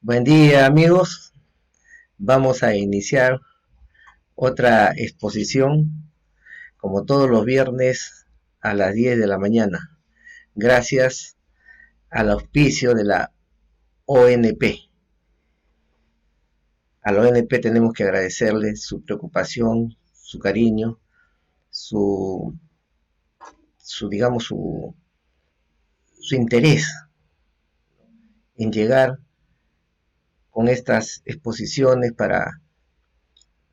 Buen día amigos, vamos a iniciar otra exposición como todos los viernes a las 10 de la mañana, gracias al auspicio de la ONP. A la ONP tenemos que agradecerle su preocupación, su cariño, su, digamos, su interés en llegar con estas exposiciones para,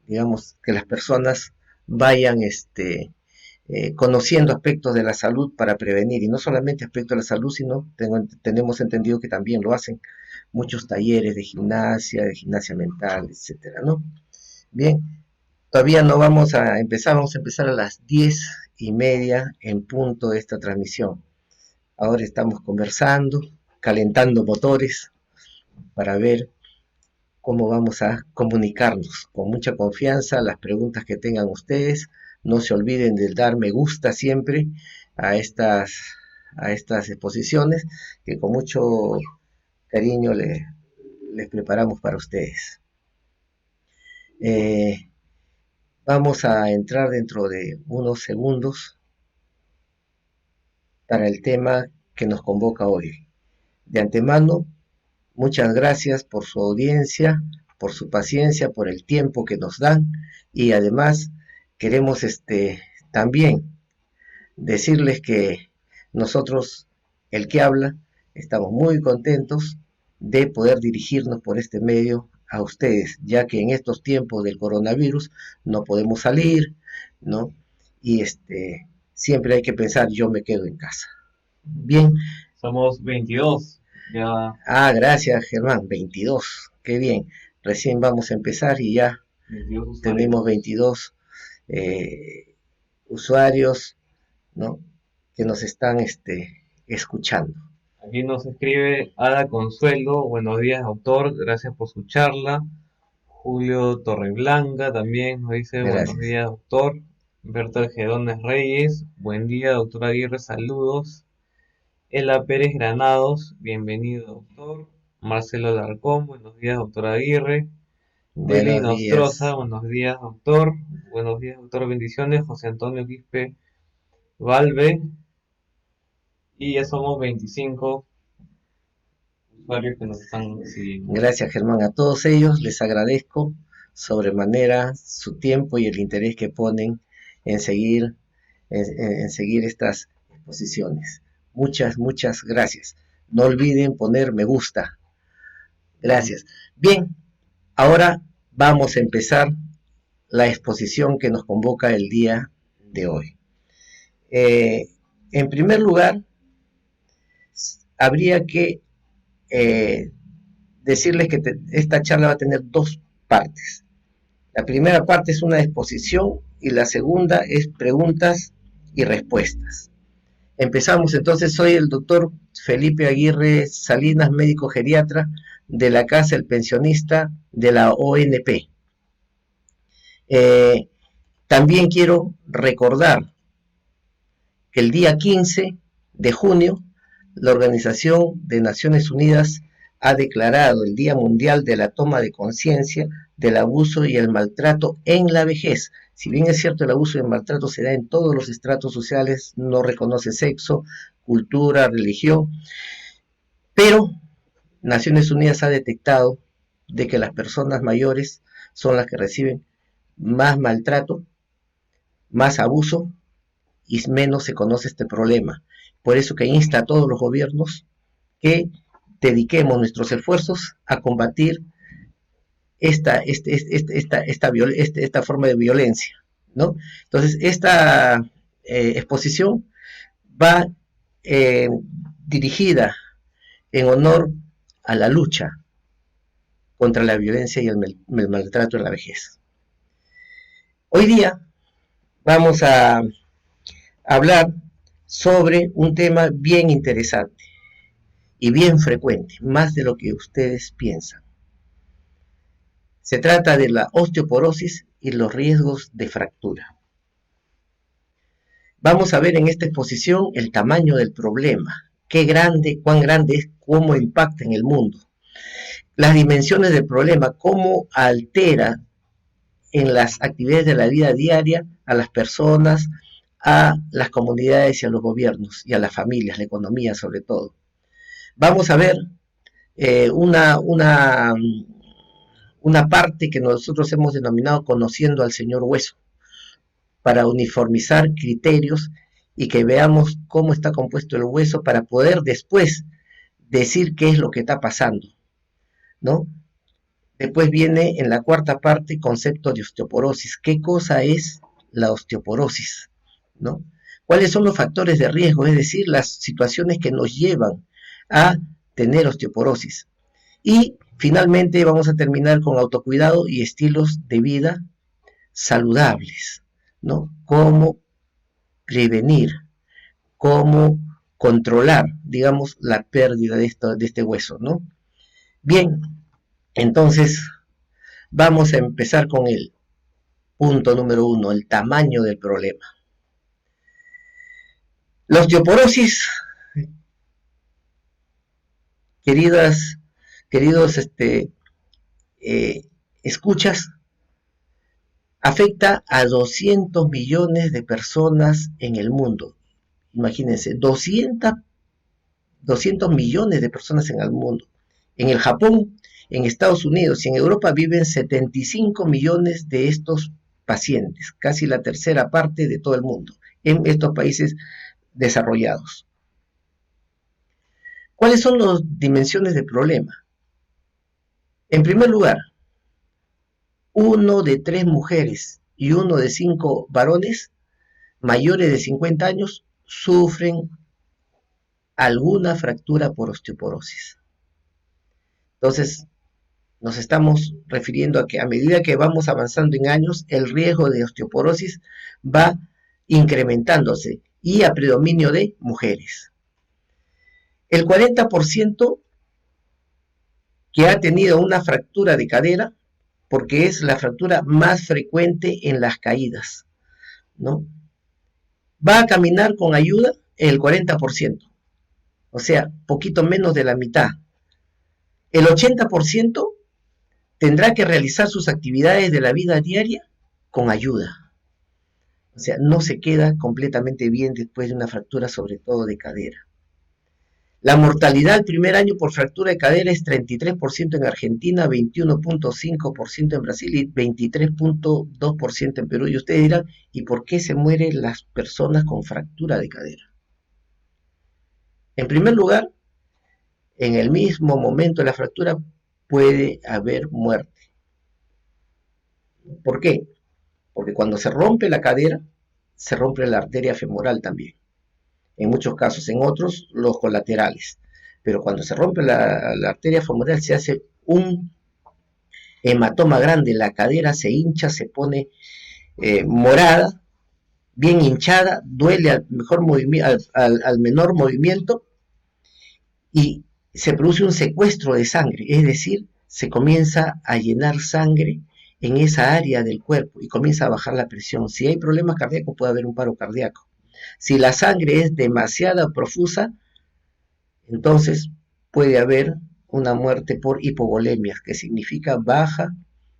digamos, que las personas vayan conociendo aspectos de la salud para prevenir, y no solamente aspectos de la salud, sino tenemos entendido que también lo hacen muchos talleres de gimnasia mental, etcétera, ¿no? Bien, todavía no vamos a empezar a las 10:30 en punto de esta transmisión. Ahora estamos conversando, calentando motores para ver cómo vamos a comunicarnos con mucha confianza. Las preguntas que tengan ustedes, no se olviden de dar me gusta siempre a estas exposiciones que con mucho cariño les preparamos para ustedes. Vamos a entrar dentro de unos segundos para el tema que nos convoca hoy. De antemano, muchas gracias por su audiencia, por su paciencia, por el tiempo que nos dan, y además queremos también decirles que nosotros, el que habla, estamos muy contentos de poder dirigirnos por este medio a ustedes, ya que en estos tiempos del coronavirus no podemos salir, ¿no? Y siempre hay que pensar, yo me quedo en casa. Bien. Somos 22, ya Gracias Germán, 22, qué bien. Recién vamos a empezar y ya 22 tenemos usuarios. 22 usuarios, ¿no? Que nos están escuchando. Aquí nos escribe Ada Consuelo, buenos días doctor, gracias por su charla. Julio Torreblanca también nos dice buenos Gracias. días doctor. Berta Gedones Reyes, buen día doctor Aguirre, saludos. Ela Pérez Granados, bienvenido doctor. Marcelo Larcón, buenos días doctor Aguirre. Deli Buenos Nostroza, días. buenos días doctor. Buenos días doctor, bendiciones. José Antonio Quispe Valve. Y ya somos 25 usuarios que nos están siguiendo. Gracias Germán. A todos ellos les agradezco sobremanera su tiempo y el interés que ponen en seguir, en seguir estas exposiciones. Muchas, muchas gracias. No olviden poner me gusta. Gracias. Bien, ahora vamos a empezar la exposición que nos convoca el día de hoy. En primer lugar, habría que decirles que esta charla va a tener dos partes. La primera parte es una exposición y la segunda es preguntas y respuestas. Empezamos entonces, soy el doctor Felipe Aguirre Salinas, médico geriatra de la Casa del Pensionista de la ONP. Eh, También quiero recordar que el día 15 de junio la Organización de Naciones Unidas ha declarado el Día Mundial de la Toma de Conciencia del Abuso y el Maltrato en la Vejez. Si bien es cierto, el abuso y el maltrato se da en todos los estratos sociales, no reconoce sexo, cultura, religión, pero Naciones Unidas ha detectado de que las personas mayores son las que reciben más maltrato, más abuso y menos se conoce este problema. Por eso que insta a todos los gobiernos que dediquemos nuestros esfuerzos a combatir esta forma de violencia, ¿no? Entonces, esta exposición va eh, dirigida en honor a la lucha contra la violencia y el maltrato en la vejez. Hoy día vamos a hablar sobre un tema bien interesante y bien frecuente, más de lo que ustedes piensan. Se trata de la osteoporosis y los riesgos de fractura. Vamos a ver en esta exposición el tamaño del problema, qué grande, cuán grande es, cómo impacta en el mundo. Las dimensiones del problema, cómo altera en las actividades de la vida diaria a las personas, a las comunidades y a los gobiernos y a las familias, la economía sobre todo. Vamos a ver eh, una, una, una parte que nosotros hemos denominado conociendo al señor Hueso, para uniformizar criterios y que veamos cómo está compuesto el hueso para poder después decir qué es lo que está pasando, ¿no? Después viene en la cuarta parte concepto de osteoporosis. ¿Qué cosa es la osteoporosis? ¿No? ¿Cuáles son los factores de riesgo? Es decir, las situaciones que nos llevan a tener osteoporosis. Y finalmente vamos a terminar con autocuidado y estilos de vida saludables, ¿no? Cómo prevenir, cómo controlar, digamos, la pérdida de este hueso, ¿no? Bien, entonces vamos a empezar con el punto número 1, el tamaño del problema. La osteoporosis, queridos escuchas, afecta a 200 millones de personas en el mundo. Imagínense, 200 millones de personas en el mundo. En el Japón, en Estados Unidos y en Europa viven 75 millones de estos pacientes, casi la tercera parte de todo el mundo, en estos países desarrollados. ¿Cuáles son las dimensiones del problema? En primer lugar, 1 de 3 mujeres y 1 de 5 varones mayores de 50 años sufren alguna fractura por osteoporosis. Entonces, nos estamos refiriendo a que a medida que vamos avanzando en años, el riesgo de osteoporosis va incrementándose y a predominio de mujeres. El 40% que ha tenido una fractura de cadera, porque es la fractura más frecuente en las caídas, ¿no? Va a caminar con ayuda el 40%, o sea, poquito menos de la mitad. El 80% tendrá que realizar sus actividades de la vida diaria con ayuda. O sea, no se queda completamente bien después de una fractura, sobre todo de cadera. La mortalidad el primer año por fractura de cadera es 33% en Argentina, 21.5% en Brasil y 23.2% en Perú. Y ustedes dirán, ¿y por qué se mueren las personas con fractura de cadera? En primer lugar, en el mismo momento de la fractura puede haber muerte. ¿Por qué? Porque cuando se rompe la cadera, se rompe la arteria femoral también. En muchos casos, en otros, los colaterales. Pero cuando se rompe la arteria femoral, se hace un hematoma grande, la cadera se hincha, se pone morada, bien hinchada, duele al menor movimiento y se produce un secuestro de sangre, es decir, se comienza a llenar sangre en esa área del cuerpo y comienza a bajar la presión. Si hay problemas cardíacos, puede haber un paro cardíaco. Si la sangre es demasiado profusa, entonces puede haber una muerte por hipovolemia, que significa baja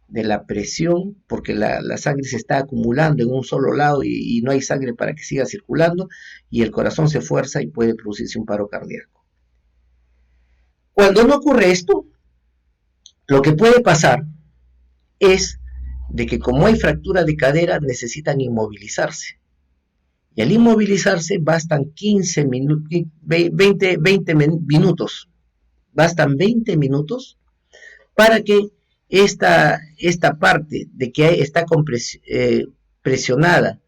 de la presión, porque la sangre se está acumulando en un solo lado y no hay sangre para que siga circulando, y el corazón se fuerza y puede producirse un paro cardíaco. Cuando no ocurre esto, lo que puede pasar es de que como hay fractura de cadera, necesitan inmovilizarse. Y al inmovilizarse bastan 20 minutos. Bastan 20 minutos para que esta parte de que está presionada,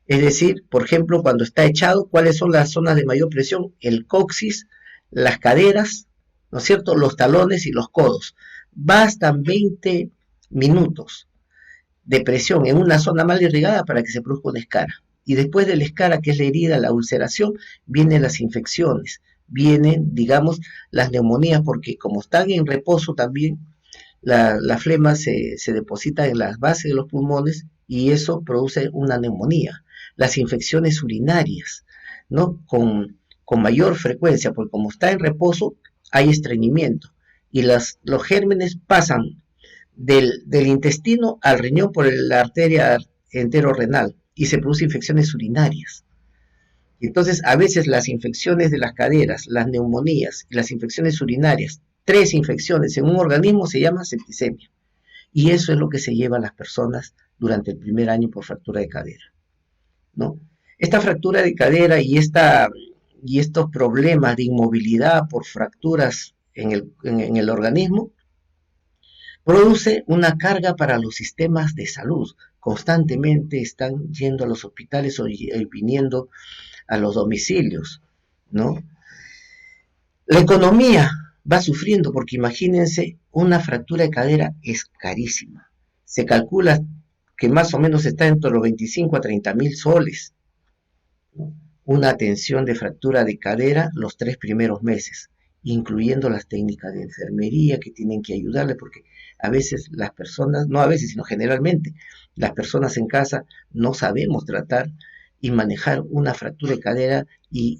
es decir, por ejemplo, cuando está echado, ¿cuáles son las zonas de mayor presión? El coxis, las caderas, ¿no es cierto?, los talones y los codos. Bastan 20 minutos de presión en una zona mal irrigada para que se produzca una escara. Y después de la escara, que es la herida, la ulceración, vienen las infecciones, vienen, digamos, las neumonías, porque como están en reposo también, la flema se deposita en las bases de los pulmones y eso produce una neumonía. Las infecciones urinarias, ¿no?, con mayor frecuencia, porque como está en reposo, hay estreñimiento. y los gérmenes pasan del intestino al riñón por la arteria enterorenal y se producen infecciones urinarias. Entonces, a veces las infecciones de las caderas, las neumonías y las infecciones urinarias, 3 infecciones en un organismo se llama septicemia. Y eso es lo que se lleva a las personas durante el primer año por fractura de cadera, ¿no? Esta fractura de cadera y estos problemas de inmovilidad por fracturas en el organismo produce una carga para los sistemas de salud. Constantemente están yendo a los hospitales o viniendo a los domicilios, ¿no? La economía va sufriendo porque imagínense, una fractura de cadera es carísima. Se calcula que más o menos está entre los 25 a 30 mil soles, ¿no? Una atención de fractura de cadera los 3 primeros meses, incluyendo las técnicas de enfermería que tienen que ayudarle, porque a veces las personas, no a veces, sino generalmente, las personas en casa no sabemos tratar y manejar una fractura de cadera y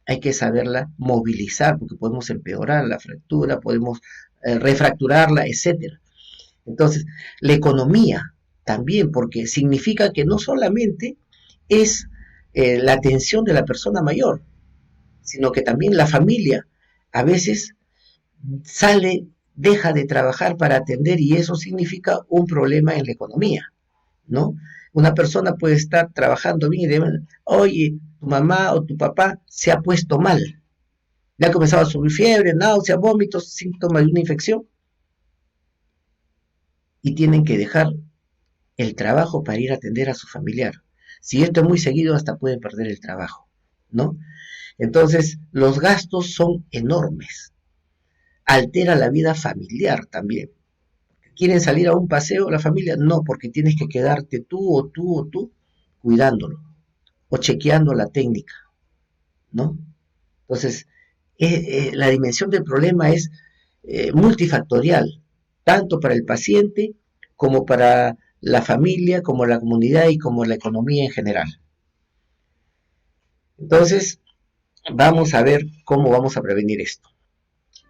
hay que saberla movilizar, porque podemos empeorar la fractura, podemos refracturarla, etcétera. Entonces, la economía también, porque significa que no solamente es la atención de la persona mayor, sino que también la familia a veces sale, deja de trabajar para atender y eso significa un problema en la economía, ¿no? Una persona puede estar trabajando bien y de, oye, tu mamá o tu papá se ha puesto mal, le ha comenzado a subir fiebre, náusea, vómitos, síntomas de una infección y tienen que dejar el trabajo para ir a atender a su familiar. Si esto es muy seguido, hasta pueden perder el trabajo, ¿no? Entonces, los gastos son enormes. Altera la vida familiar también. ¿Quieren salir a un paseo la familia? No, porque tienes que quedarte tú cuidándolo o chequeando la técnica, ¿no? Entonces, la dimensión del problema es multifactorial, tanto para el paciente como para la familia, como la comunidad y como la economía en general. Entonces, vamos a ver cómo vamos a prevenir esto.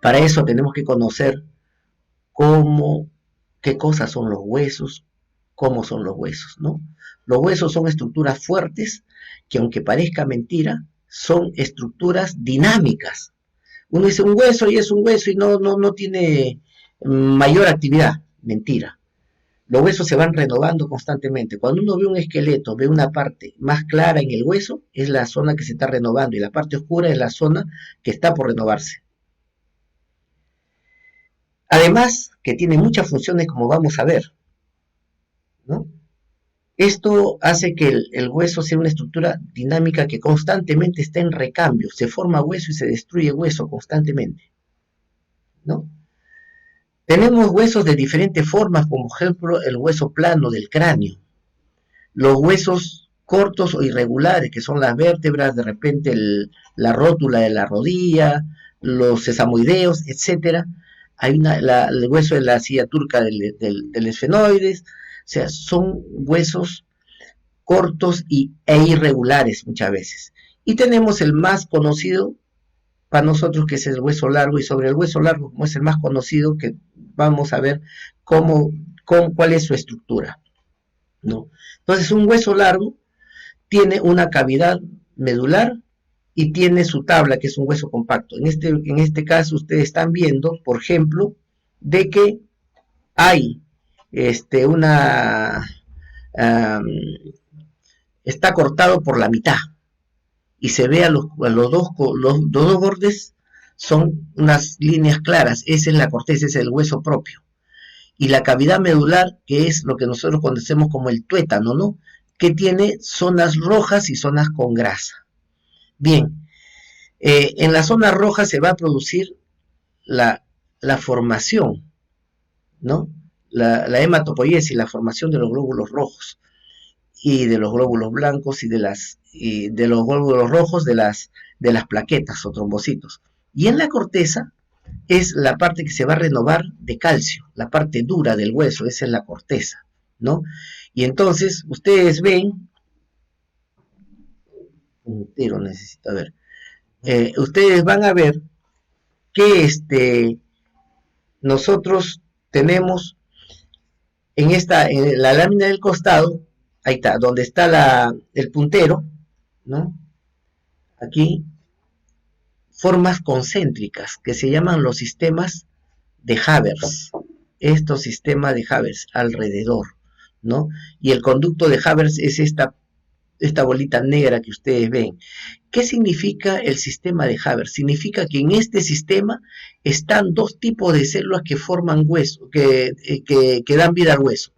Para eso tenemos que conocer cómo, qué cosas son los huesos, cómo son los huesos, ¿no? Los huesos son estructuras fuertes que, aunque parezca mentira, son estructuras dinámicas. Uno dice un hueso y es un hueso y no tiene mayor actividad. Mentira. Los huesos se van renovando constantemente. Cuando uno ve un esqueleto, ve una parte más clara en el hueso, es la zona que se está renovando y la parte oscura es la zona que está por renovarse. Además, que tiene muchas funciones como vamos a ver, ¿no? Esto hace que el hueso sea una estructura dinámica que constantemente está en recambio. Se forma hueso y se destruye hueso constantemente, ¿no? Tenemos huesos de diferentes formas, como por ejemplo el hueso plano del cráneo, los huesos cortos o irregulares, que son las vértebras, de repente la rótula de la rodilla, los sesamoideos, etcétera. Hay el hueso de la silla turca del esfenoides, o sea, son huesos cortos e irregulares muchas veces. Y tenemos el más conocido para nosotros, que es el hueso largo, y sobre el hueso largo, como es el más conocido, que vamos a ver cuál es su estructura, ¿no? Entonces, un hueso largo tiene una cavidad medular y tiene su tabla, que es un hueso compacto. En este caso, ustedes están viendo, por ejemplo, de que hay está cortado por la mitad y se ve los dos bordes son unas líneas claras. Esa es la corteza, ese es el hueso propio. Y la cavidad medular, que es lo que nosotros conocemos como el tuétano, ¿no? Que tiene zonas rojas y zonas con grasa. Bien, en la zona roja se va a producir la formación, ¿no? La hematopoiesis, la formación de los glóbulos rojos y de los glóbulos blancos y de los glóbulos rojos de las plaquetas o trombocitos. Y en la corteza es la parte que se va a renovar de calcio, la parte dura del hueso, esa es la corteza, ¿no? Y entonces ustedes ven, un tiro necesito ver, ustedes van a ver que nosotros tenemos en la lámina del costado, ahí está, donde está el puntero, ¿no? Aquí, formas concéntricas que se llaman los sistemas de Haber. Estos sistemas de Haber alrededor, ¿no? Y el conducto de Haber es esta bolita negra que ustedes ven. ¿Qué significa el sistema de Haber? Significa que en este sistema están dos tipos de células que forman hueso, que dan vida al hueso.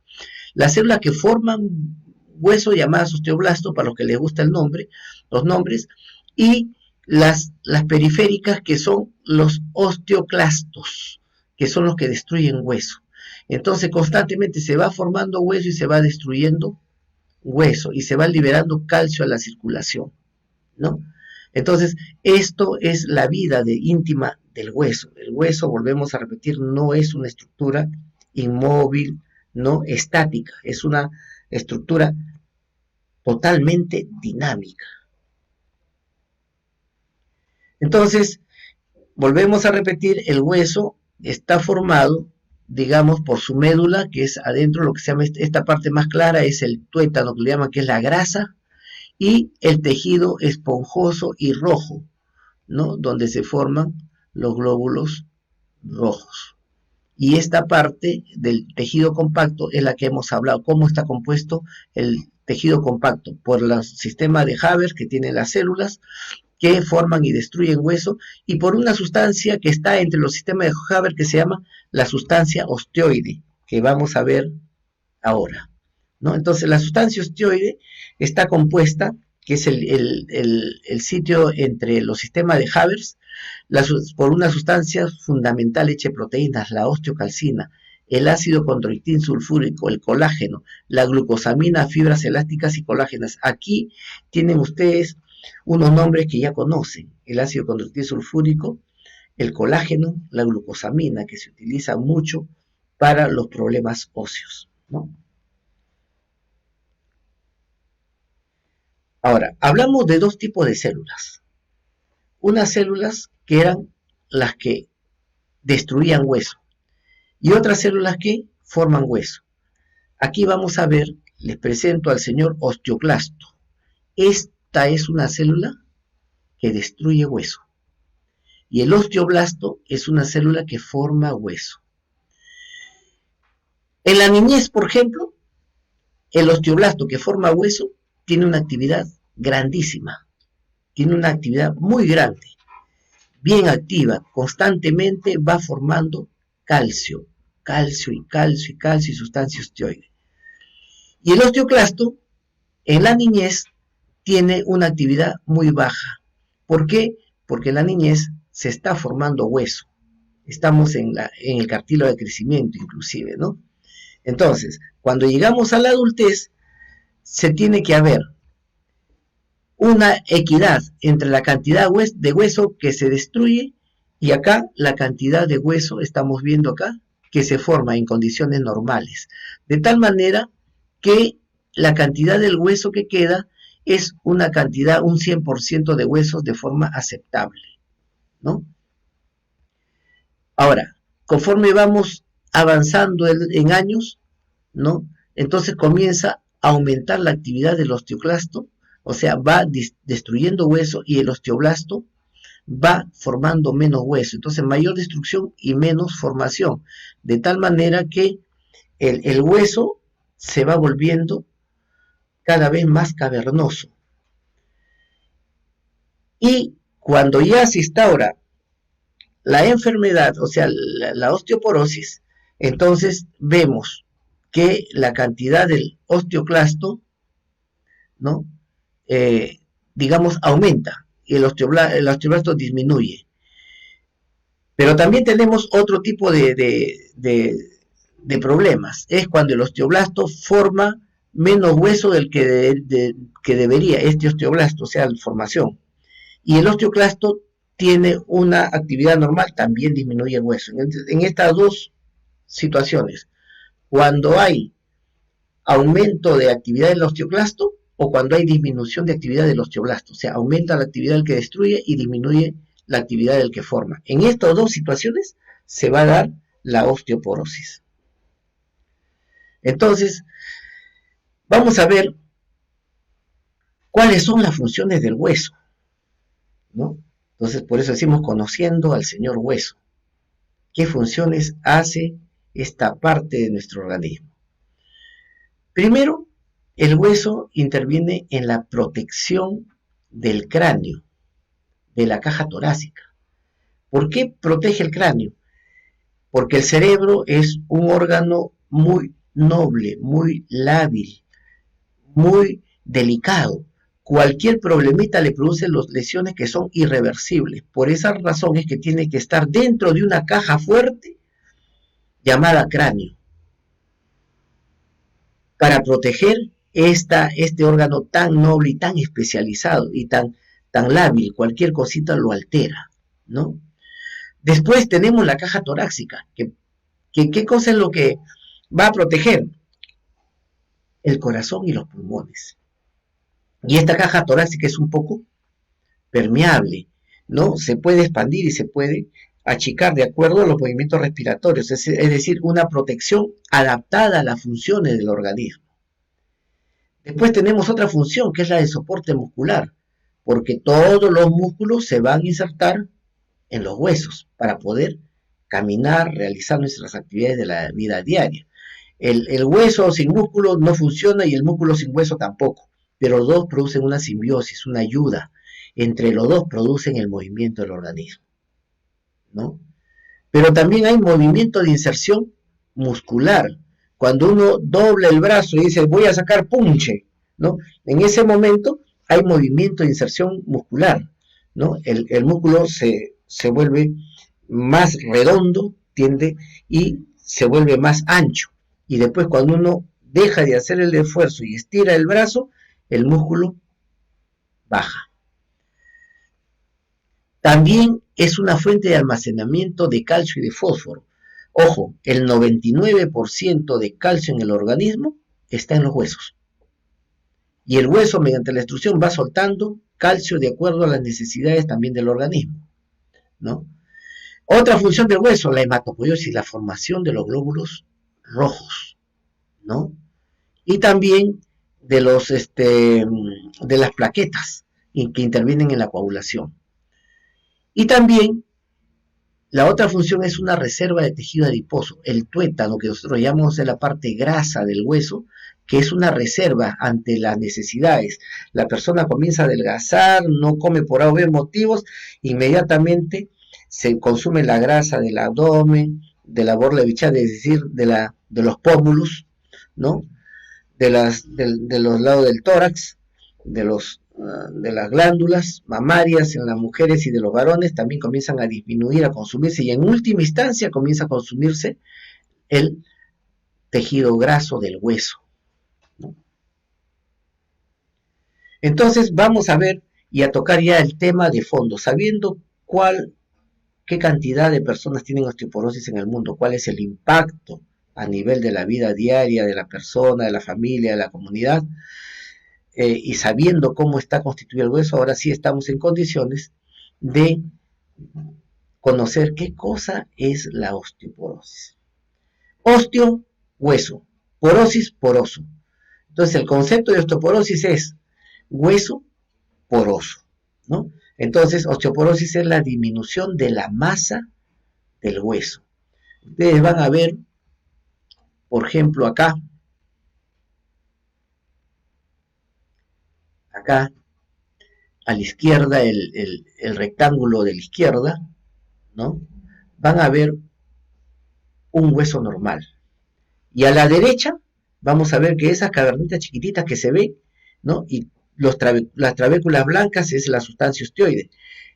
Las células que forman hueso, llamadas osteoblastos, para los que les gusta los nombres, y las periféricas, que son los osteoclastos, que son los que destruyen hueso. Entonces constantemente se va formando hueso y se va destruyendo hueso y se va liberando calcio a la circulación, ¿no? Entonces, esto es la vida íntima del hueso. El hueso, volvemos a repetir, no es una estructura inmóvil, no estática, es una estructura totalmente dinámica. Entonces, volvemos a repetir, el hueso está formado, digamos, por su médula, que es adentro, lo que se llama esta parte más clara, es el tuétano, que le llaman, que es la grasa, y el tejido esponjoso y rojo, ¿no? Donde se forman los glóbulos rojos. Y esta parte del tejido compacto es la que hemos hablado. ¿Cómo está compuesto el tejido compacto? Por el sistema de Haber, que tiene las células que forman y destruyen hueso, y por una sustancia que está entre los sistemas de Haber, que se llama la sustancia osteoide, que vamos a ver ahora, ¿no? Entonces, la sustancia osteoide está compuesta, que es el sitio entre los sistemas de Haber, por una sustancia fundamental hecha de proteínas, la osteocalcina, el ácido condroitín sulfúrico, el colágeno, la glucosamina, fibras elásticas y colágenas. Aquí tienen ustedes unos nombres que ya conocen: el ácido condroitín sulfúrico, el colágeno, la glucosamina, que se utiliza mucho para los problemas óseos, ¿no? Ahora, hablamos de dos tipos de células. Unas células que eran las que destruían hueso y otras células que forman hueso. Aquí vamos a ver, les presento al señor osteoclasto. Esta es una célula que destruye hueso. Y el osteoblasto es una célula que forma hueso. En la niñez, por ejemplo, el osteoblasto que forma hueso tiene una actividad grandísima. Tiene una actividad muy grande, bien activa, constantemente va formando calcio, calcio y calcio y calcio y sustancia osteoide. Y el osteoclasto, en la niñez, tiene una actividad muy baja. ¿Por qué? Porque en la niñez se está formando hueso. Estamos en el cartílago de crecimiento inclusive, ¿no? Entonces, cuando llegamos a la adultez, se tiene que haber una equidad entre la cantidad de hueso que se destruye y acá la cantidad de hueso, estamos viendo acá, que se forma en condiciones normales. De tal manera que la cantidad del hueso que queda es una cantidad, un 100% de huesos de forma aceptable, ¿no? Ahora, conforme vamos avanzando en años, ¿no? Entonces comienza a aumentar la actividad del osteoclasto, o sea, va destruyendo hueso y el osteoblasto va formando menos hueso. Entonces, mayor destrucción y menos formación. De tal manera que el hueso se va volviendo cada vez más cavernoso. Y cuando ya se instaura la enfermedad, o sea, la osteoporosis, entonces vemos que la cantidad del osteoclasto, ¿no? Digamos, aumenta y el osteoblasto disminuye. Pero también tenemos otro tipo de problemas. Es cuando el osteoblasto forma menos hueso del que debería, este osteoblasto, o sea, la formación. Y el osteoclasto tiene una actividad normal, también disminuye el hueso. En estas dos situaciones, cuando hay aumento de actividad del osteoclasto o cuando hay disminución de actividad del osteoblasto, o sea, aumenta la actividad del que destruye y disminuye la actividad del que forma. En estas dos situaciones se va a dar la osteoporosis. Entonces, vamos a ver cuáles son las funciones del hueso, ¿no? Entonces, por eso decimos conociendo al señor hueso. ¿Qué funciones hace esta parte de nuestro organismo? Primero, el hueso interviene en la protección del cráneo, de la caja torácica. ¿Por qué protege el cráneo? Porque el cerebro es un órgano muy noble, muy lábil, muy delicado. Cualquier problemita le produce lesiones que son irreversibles. Por esa razón es que tiene que estar dentro de una caja fuerte llamada cráneo, para proteger este órgano tan noble y tan especializado y tan lábil. Cualquier cosita lo altera, ¿no? Después tenemos la caja torácica, ¿qué cosa es lo que va a proteger? El corazón y los pulmones. Y esta caja torácica es un poco permeable, ¿no? Se puede expandir y se puede achicar de acuerdo a los movimientos respiratorios, es decir, una protección adaptada a las funciones del organismo. Después tenemos otra función, que es la de soporte muscular, porque todos los músculos se van a insertar en los huesos para poder caminar, realizar nuestras actividades de la vida diaria. El hueso sin músculo no funciona y el músculo sin hueso tampoco, pero los dos producen una simbiosis, una ayuda. Entre los dos producen el movimiento del organismo, ¿no? Pero también hay movimiento de inserción muscular. Cuando uno dobla el brazo y dice, voy a sacar punche, ¿no? En ese momento hay movimiento de inserción muscular, ¿no? El músculo se vuelve más redondo, tiende, y se vuelve más ancho. Y después cuando uno deja de hacer el esfuerzo y estira el brazo, el músculo baja. También es una fuente de almacenamiento de calcio y de fósforo. Ojo, el 99% de calcio en el organismo está en los huesos. Y el hueso, mediante la extrusión, va soltando calcio de acuerdo a las necesidades también del organismo, ¿no? Otra función del hueso, la hematopoiesis, la formación de los glóbulos rojos, ¿no? Y también de las plaquetas que intervienen en la coagulación. Y también la otra función es una reserva de tejido adiposo, el tuétano, que nosotros llamamos de la parte grasa del hueso, que es una reserva ante las necesidades. La persona comienza a adelgazar, no come por A o B motivos, inmediatamente se consume la grasa del abdomen, de la borla bichar, es decir, de los pómulos, ¿no? De los lados del tórax, de las glándulas mamarias en las mujeres y de los varones también comienzan a disminuir, a consumirse, y en última instancia comienza a consumirse el tejido graso del hueso, ¿no? Entonces vamos a ver y a tocar ya el tema de fondo, sabiendo qué cantidad de personas tienen osteoporosis en el mundo, cuál es el impacto a nivel de la vida diaria de la persona, de la familia, de la comunidad. Y sabiendo cómo está constituido el hueso, ahora sí estamos en condiciones de conocer qué cosa es la osteoporosis. Osteo, hueso. Porosis, poroso. Entonces el concepto de osteoporosis es hueso poroso, ¿no? Entonces osteoporosis es la disminución de la masa del hueso. Ustedes van a ver, por ejemplo, acá a la izquierda, el rectángulo de la izquierda, ¿no? Van a ver un hueso normal. Y a la derecha vamos a ver que esas cavernitas chiquititas que se ven, ¿no? Y las trabéculas blancas es la sustancia osteoide.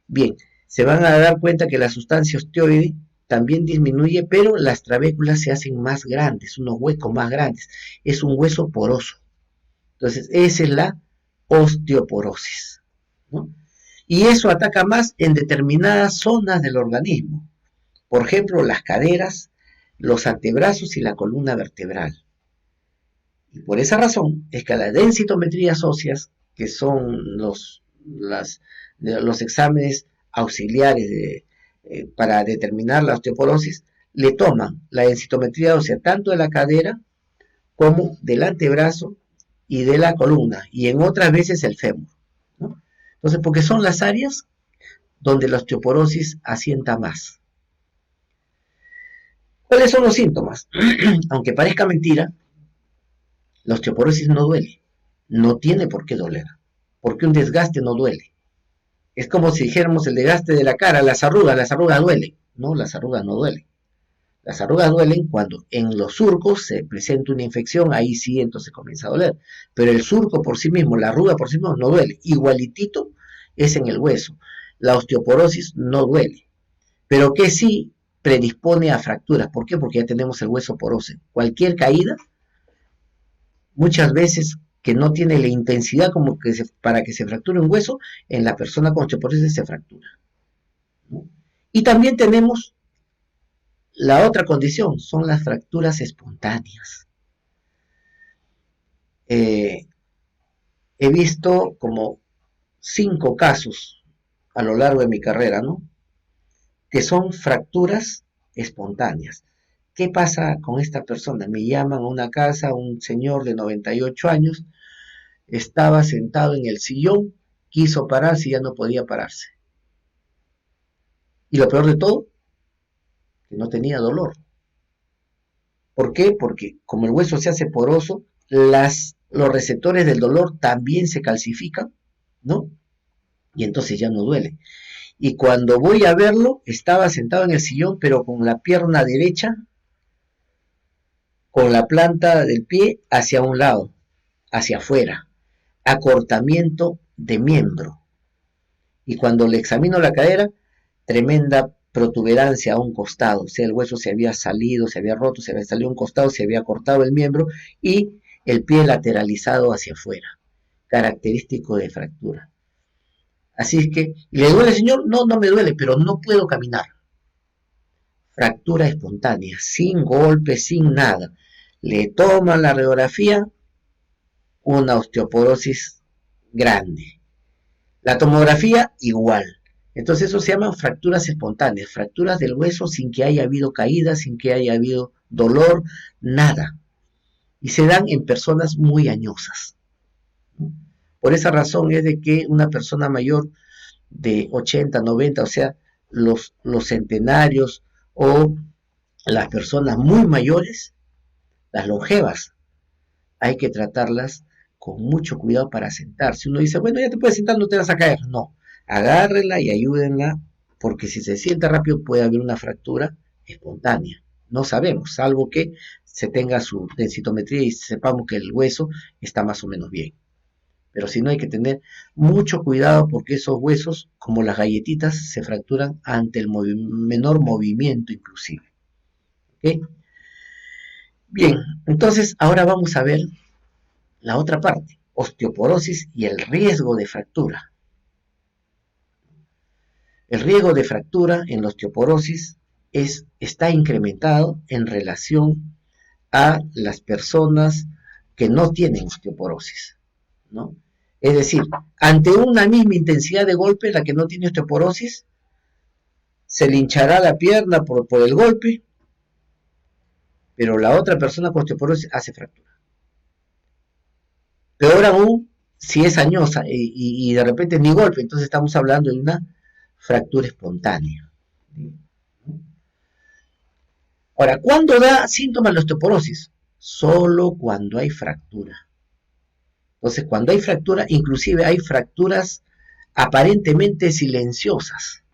Bien, se van a dar cuenta que la sustancia osteoide también disminuye, pero las trabéculas se hacen más grandes, unos huecos más grandes. Es un hueso poroso. Entonces, esa es la osteoporosis, ¿no? Y eso ataca más en determinadas zonas del organismo. Por ejemplo, las caderas, los antebrazos y la columna vertebral. Y por esa razón es que las densitometrías óseas, que son los exámenes auxiliares para determinar la osteoporosis, le toman la densitometría ósea tanto de la cadera como del antebrazo y de la columna, y en otras veces el fémur, ¿no? Entonces, porque son las áreas donde la osteoporosis asienta más. ¿Cuáles son los síntomas? Aunque parezca mentira, la osteoporosis no duele, no tiene por qué doler, porque un desgaste no duele. Es como si dijéramos el desgaste de la cara, las arrugas duelen. No, las arrugas no duelen. Las arrugas duelen cuando en los surcos se presenta una infección, ahí sí entonces comienza a doler. Pero el surco por sí mismo, la arruga por sí mismo no duele. Igualitito es en el hueso. La osteoporosis no duele. Pero que sí predispone a fracturas. ¿Por qué? Porque ya tenemos el hueso poroso. Cualquier caída, muchas veces que no tiene la intensidad como que para que se fracture un hueso, en la persona con osteoporosis se fractura, ¿no? Y también tenemos la otra condición, son las fracturas espontáneas. He visto como 5 casos a lo largo de mi carrera, ¿no? Que son fracturas espontáneas. ¿Qué pasa con esta persona? Me llaman a una casa, un señor de 98 años, estaba sentado en el sillón, quiso pararse y ya no podía pararse. Y lo peor de todo, que no tenía dolor. ¿Por qué? Porque como el hueso se hace poroso, los receptores del dolor también se calcifican, ¿no? Y entonces ya no duele. Y cuando voy a verlo, estaba sentado en el sillón, pero con la pierna derecha, con la planta del pie hacia un lado, hacia afuera, acortamiento de miembro. Y cuando le examino la cadera, tremenda protuberancia a un costado, o sea, el hueso se había salido, se había roto, se había salido a un costado, se había cortado el miembro y el pie lateralizado hacia afuera, característico de fractura. Así es que, ¿le duele, señor? No, no me duele, pero no puedo caminar. Fractura espontánea, sin golpe, sin nada. Le toman la radiografía, una osteoporosis grande. La tomografía, igual. Entonces eso se llaman fracturas espontáneas, fracturas del hueso sin que haya habido caída, sin que haya habido dolor, nada. Y se dan en personas muy añosas. Por esa razón es de que una persona mayor de 80, 90, o sea, los centenarios o las personas muy mayores, las longevas, hay que tratarlas con mucho cuidado para sentarse. Uno dice, bueno, ya te puedes sentar, no te vas a caer. No, agárrenla y ayúdenla, porque si se sienta rápido puede haber una fractura espontánea. No sabemos, salvo que se tenga su densitometría y sepamos que el hueso está más o menos bien. Pero si no, hay que tener mucho cuidado porque esos huesos, como las galletitas, se fracturan ante el menor movimiento inclusive. ¿Okay? Bien, entonces ahora vamos a ver la otra parte, osteoporosis y el riesgo de fractura. El riesgo de fractura en la osteoporosis está incrementado en relación a las personas que no tienen osteoporosis, ¿no? Es decir, ante una misma intensidad de golpe, la que no tiene osteoporosis, se le hinchará la pierna por el golpe, pero la otra persona con osteoporosis hace fractura. Peor aún, si es añosa y de repente ni golpe, entonces estamos hablando de una fractura espontánea. Ahora, ¿cuándo da síntomas la osteoporosis? Solo cuando hay fractura. Entonces, cuando hay fractura, inclusive hay fracturas aparentemente silenciosas,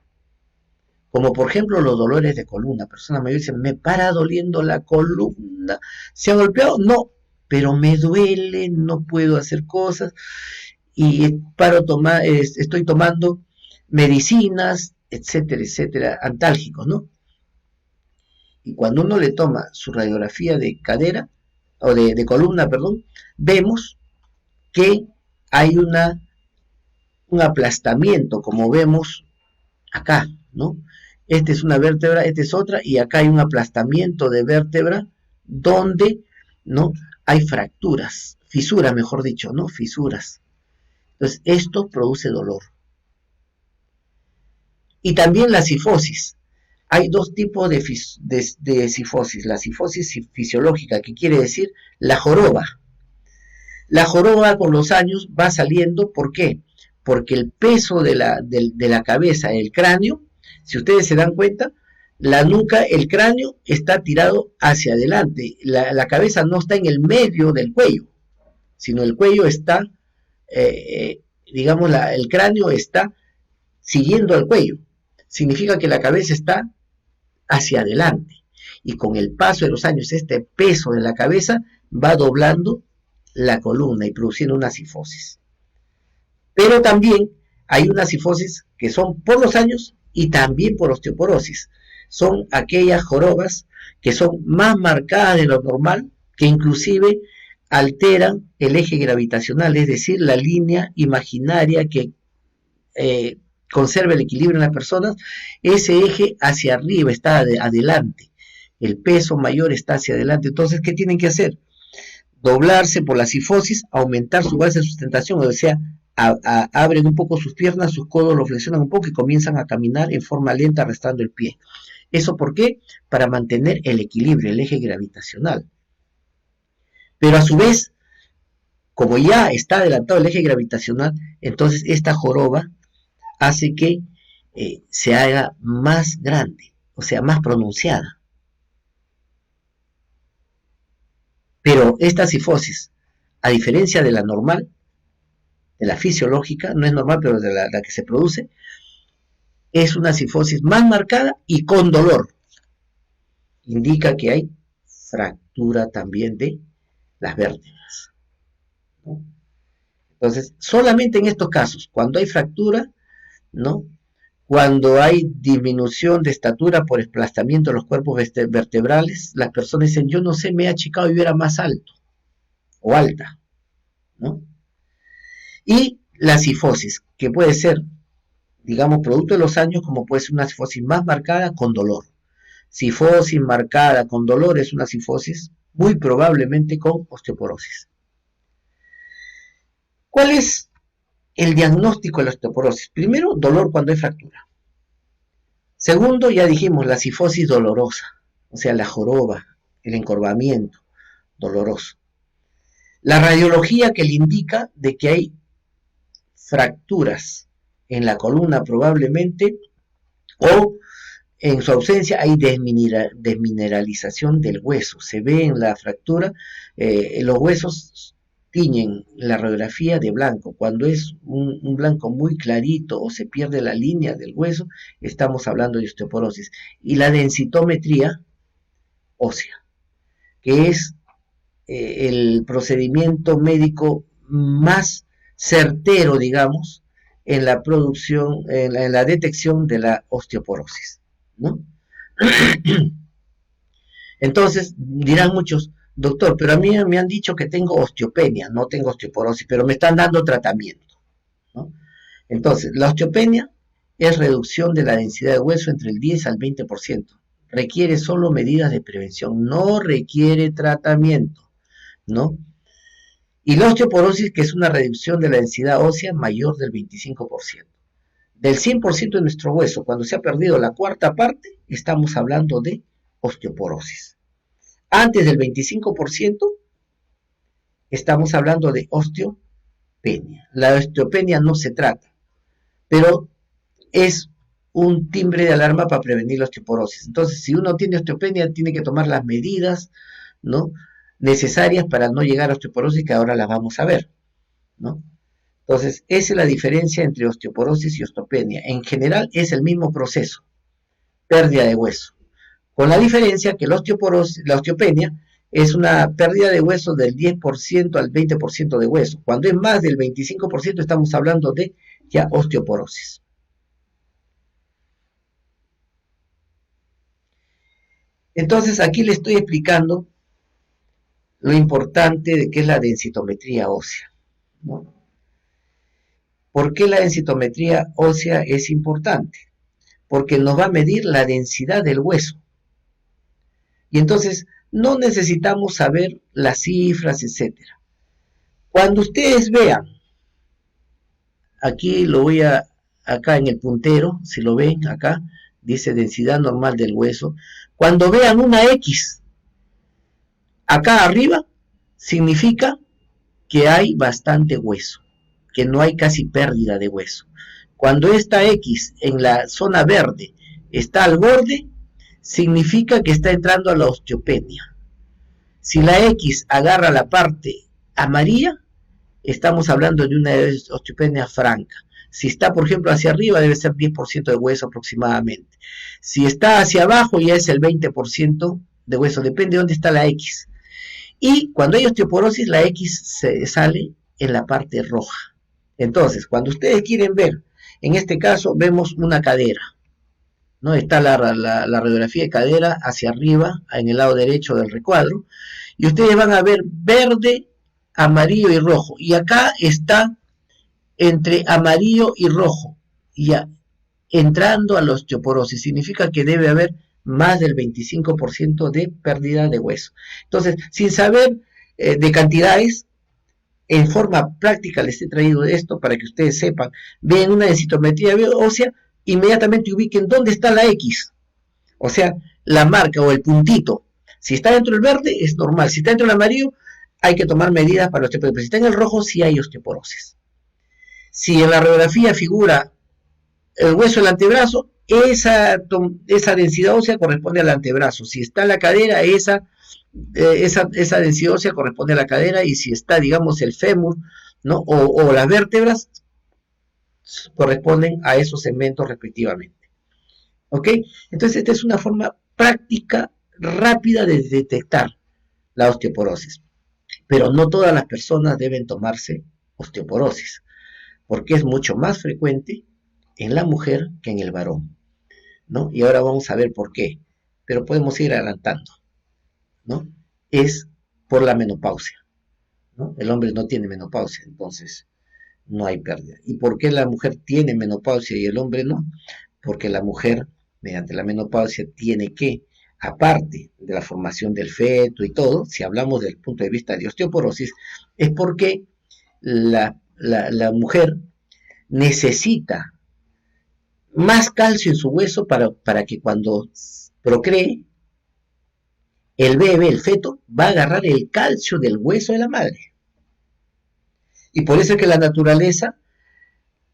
como por ejemplo los dolores de columna. Personas mayores dicen, me para doliendo la columna, ¿se ha golpeado? No, pero me duele, no puedo hacer cosas, y estoy tomando medicinas, etcétera, etcétera, antálgicos, ¿no? Y cuando uno le toma su radiografía de cadera, o de columna, perdón, vemos que hay un aplastamiento, como vemos acá, ¿no? Esta es una vértebra, esta es otra, y acá hay un aplastamiento de vértebra donde, ¿no?, hay fracturas, fisuras, mejor dicho, ¿no? Fisuras. Entonces, esto produce dolor. Y también la cifosis. hay dos tipos de cifosis. La cifosis fisiológica, que quiere decir la joroba. La joroba con los años va saliendo, ¿por qué? Porque el peso de la cabeza, el cráneo, si ustedes se dan cuenta, la nuca, el cráneo está tirado hacia adelante. La cabeza no está en el medio del cuello, sino el cuello está, digamos, el cráneo está siguiendo al cuello. Significa que la cabeza está hacia adelante. Y con el paso de los años, este peso de la cabeza va doblando la columna y produciendo una cifosis. Pero también hay unas cifosis que son por los años y también por osteoporosis. Son aquellas jorobas que son más marcadas de lo normal, que inclusive alteran el eje gravitacional, es decir, la línea imaginaria que conserva el equilibrio en las personas. Ese eje hacia arriba está adelante, el peso mayor está hacia adelante. Entonces, ¿qué tienen que hacer? Doblarse por la cifosis, aumentar su base de sustentación, o sea, abren un poco sus piernas, sus codos los flexionan un poco y comienzan a caminar en forma lenta arrastrando el pie. ¿Eso por qué? Para mantener el equilibrio, el eje gravitacional. Pero a su vez, como ya está adelantado el eje gravitacional, entonces esta joroba hace que se haga más grande, o sea, más pronunciada. Pero esta cifosis, a diferencia de la normal, de la fisiológica, no es normal, pero de la que se produce, es una cifosis más marcada y con dolor. Indica que hay fractura también de las vértebras, ¿no? Entonces, solamente en estos casos, cuando hay fractura, ¿no? Cuando hay disminución de estatura por desplazamiento de los cuerpos vertebrales, las personas dicen, yo no sé, me he achicado y yo era más alto o alta, ¿no? Y la cifosis, que puede ser, digamos, producto de los años, como puede ser una cifosis más marcada con dolor. Cifosis marcada con dolor es una cifosis muy probablemente con osteoporosis. ¿Cuál es el diagnóstico de la osteoporosis? Primero, dolor cuando hay fractura. Segundo, ya dijimos, la cifosis dolorosa, o sea, la joroba, el encorvamiento doloroso. La radiología que le indica de que hay fracturas en la columna probablemente, o en su ausencia hay desmineralización del hueso. Se ve en la fractura, los huesos tiñen la radiografía de blanco. Cuando es un blanco muy clarito o se pierde la línea del hueso, estamos hablando de osteoporosis. Y la densitometría ósea, que es el procedimiento médico más certero, digamos, en la producción, en la detección de la osteoporosis, ¿no? Entonces, dirán muchos, doctor, pero a mí me han dicho que tengo osteopenia, no tengo osteoporosis, pero me están dando tratamiento, ¿no? Entonces, la osteopenia es reducción de la densidad de hueso entre el 10 al 20%. Requiere solo medidas de prevención, no requiere tratamiento, ¿no? Y la osteoporosis, que es una reducción de la densidad ósea mayor del 25%. Del 100% de nuestro hueso, cuando se ha perdido la cuarta parte, estamos hablando de osteoporosis. Antes del 25%, estamos hablando de osteopenia. La osteopenia no se trata, pero es un timbre de alarma para prevenir la osteoporosis. Entonces, si uno tiene osteopenia, tiene que tomar las medidas, ¿no?, necesarias para no llegar a osteoporosis, que ahora las vamos a ver, ¿no? Entonces, esa es la diferencia entre osteoporosis y osteopenia. En general es el mismo proceso, pérdida de hueso, con la diferencia que la osteopenia es una pérdida de hueso del 10% al 20% de hueso. Cuando es más del 25% estamos hablando de ya osteoporosis. Entonces, aquí le estoy explicando lo importante de qué es la densitometría ósea, ¿no? ¿Por qué la densitometría ósea es importante? Porque nos va a medir la densidad del hueso. Y entonces no necesitamos saber las cifras, etc. Cuando ustedes vean, aquí lo voy a, acá en el puntero, si lo ven acá, dice densidad normal del hueso, cuando vean una X acá arriba, significa que hay bastante hueso, que no hay casi pérdida de hueso. Cuando esta X en la zona verde está al borde, significa que está entrando a la osteopenia. Si la X agarra la parte amarilla, estamos hablando de una osteopenia franca. Si está, por ejemplo, hacia arriba, debe ser 10% de hueso aproximadamente. Si está hacia abajo, ya es el 20% de hueso, depende de dónde está la X. Y cuando hay osteoporosis, la X se sale en la parte roja. Entonces, cuando ustedes quieren ver, en este caso, vemos una cadera, ¿no? Está la radiografía de cadera hacia arriba, en el lado derecho del recuadro, y ustedes van a ver verde, amarillo y rojo. Y acá está entre amarillo y rojo, ya entrando a la osteoporosis. Significa que debe haber más del 25% de pérdida de hueso. Entonces, sin saber de cantidades, en forma práctica les he traído esto para que ustedes sepan. Ven una densitometría ósea, inmediatamente ubiquen dónde está la X, o sea, la marca o el puntito. Si está dentro del verde, es normal. Si está dentro del amarillo, hay que tomar medidas para la osteoporosis. Pero si está en el rojo, sí hay osteoporosis. Si en la radiografía figura el hueso del antebrazo, esa densidad ósea corresponde al antebrazo. Si está en la cadera, esa densidad ósea corresponde a la cadera, y si está, digamos, el fémur, ¿no? o las vértebras, corresponden a esos segmentos respectivamente. ¿Ok? Entonces, esta es una forma práctica, rápida de detectar la osteoporosis. Pero no todas las personas deben tomarse osteoporosis, porque es mucho más frecuente en la mujer que en el varón, ¿no? Y ahora vamos a ver por qué, pero podemos ir adelantando, ¿no? Es por la menopausia, ¿no? El hombre no tiene menopausia, entonces no hay pérdida. ¿Y por qué la mujer tiene menopausia y el hombre no? Porque la mujer, mediante la menopausia, tiene que, aparte de la formación del feto y todo, si hablamos del punto de vista de osteoporosis, es porque la mujer necesita más calcio en su hueso para que cuando procree, el bebé, el feto, va a agarrar el calcio del hueso de la madre. Y por eso es que la naturaleza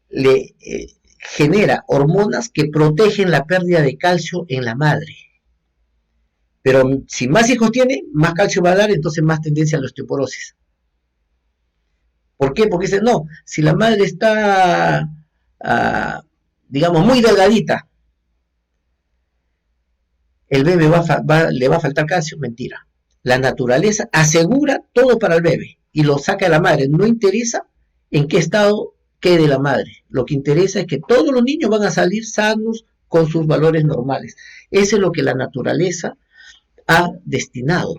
le genera hormonas que protegen la pérdida de calcio en la madre. Pero si más hijos tiene, más calcio va a dar, entonces más tendencia a la osteoporosis. ¿Por qué? Porque dicen, no, si la madre está, digamos, muy delgadita, el bebé le va a faltar calcio. Mentira. La naturaleza asegura todo para el bebé y lo saca de la madre. No interesa en qué estado quede la madre. Lo que interesa es que todos los niños van a salir sanos con sus valores normales. Eso es lo que la naturaleza ha destinado,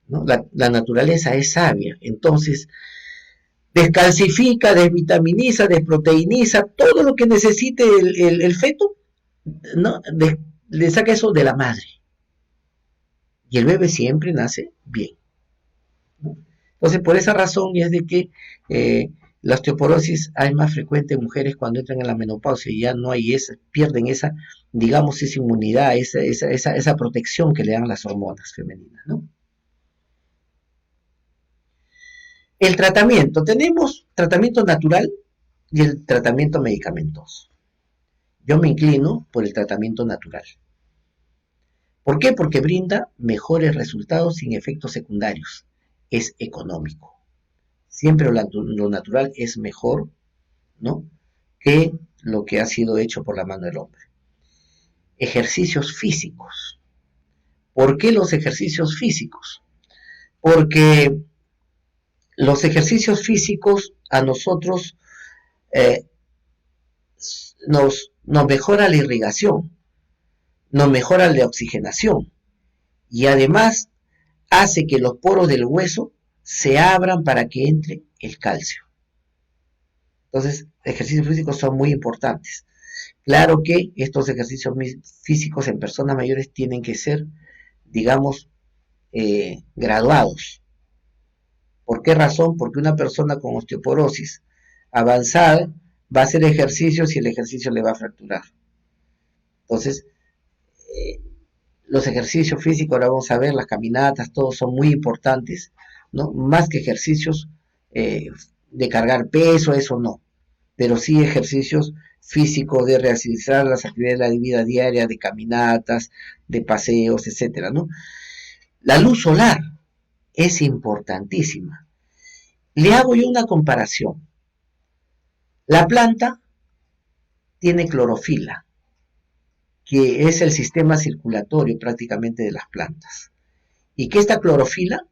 ¿no? La naturaleza es sabia. Entonces, descalcifica, desvitaminiza, desproteiniza, todo lo que necesite el feto, ¿no? Le saca eso de la madre. Y el bebé siempre nace bien, ¿no? Entonces, por esa razón, y es de que la osteoporosis es más frecuente en mujeres cuando entran en la menopausia y ya no hay pierden esa, digamos, esa inmunidad, esa protección que le dan las hormonas femeninas, ¿no? El tratamiento, tenemos tratamiento natural y el tratamiento medicamentoso. Yo me inclino por el tratamiento natural. ¿Por qué? Porque brinda mejores resultados sin efectos secundarios. Es económico. Siempre lo natural es mejor, ¿no?, que lo que ha sido hecho por la mano del hombre. Ejercicios físicos. ¿Por qué los ejercicios físicos? Porque los ejercicios físicos a nosotros nos mejora la irrigación, nos mejora la oxigenación y además hace que los poros del hueso se abran para que entre el calcio. Entonces, ejercicios físicos son muy importantes. Claro que estos ejercicios físicos en personas mayores tienen que ser, digamos, graduados. ¿Por qué razón? Porque una persona con osteoporosis avanzada va a hacer ejercicios y el ejercicio le va a fracturar. Entonces, los ejercicios físicos, ahora vamos a ver, las caminatas, todos son muy importantes, ¿no? Más que ejercicios de cargar peso, eso no, pero sí ejercicios físicos de realizar las actividades de la vida diaria, de caminatas, de paseos, etcétera, ¿no? La luz solar es importantísima. Le hago yo una comparación. La planta tiene clorofila, que es el sistema circulatorio prácticamente de las plantas, y que esta clorofila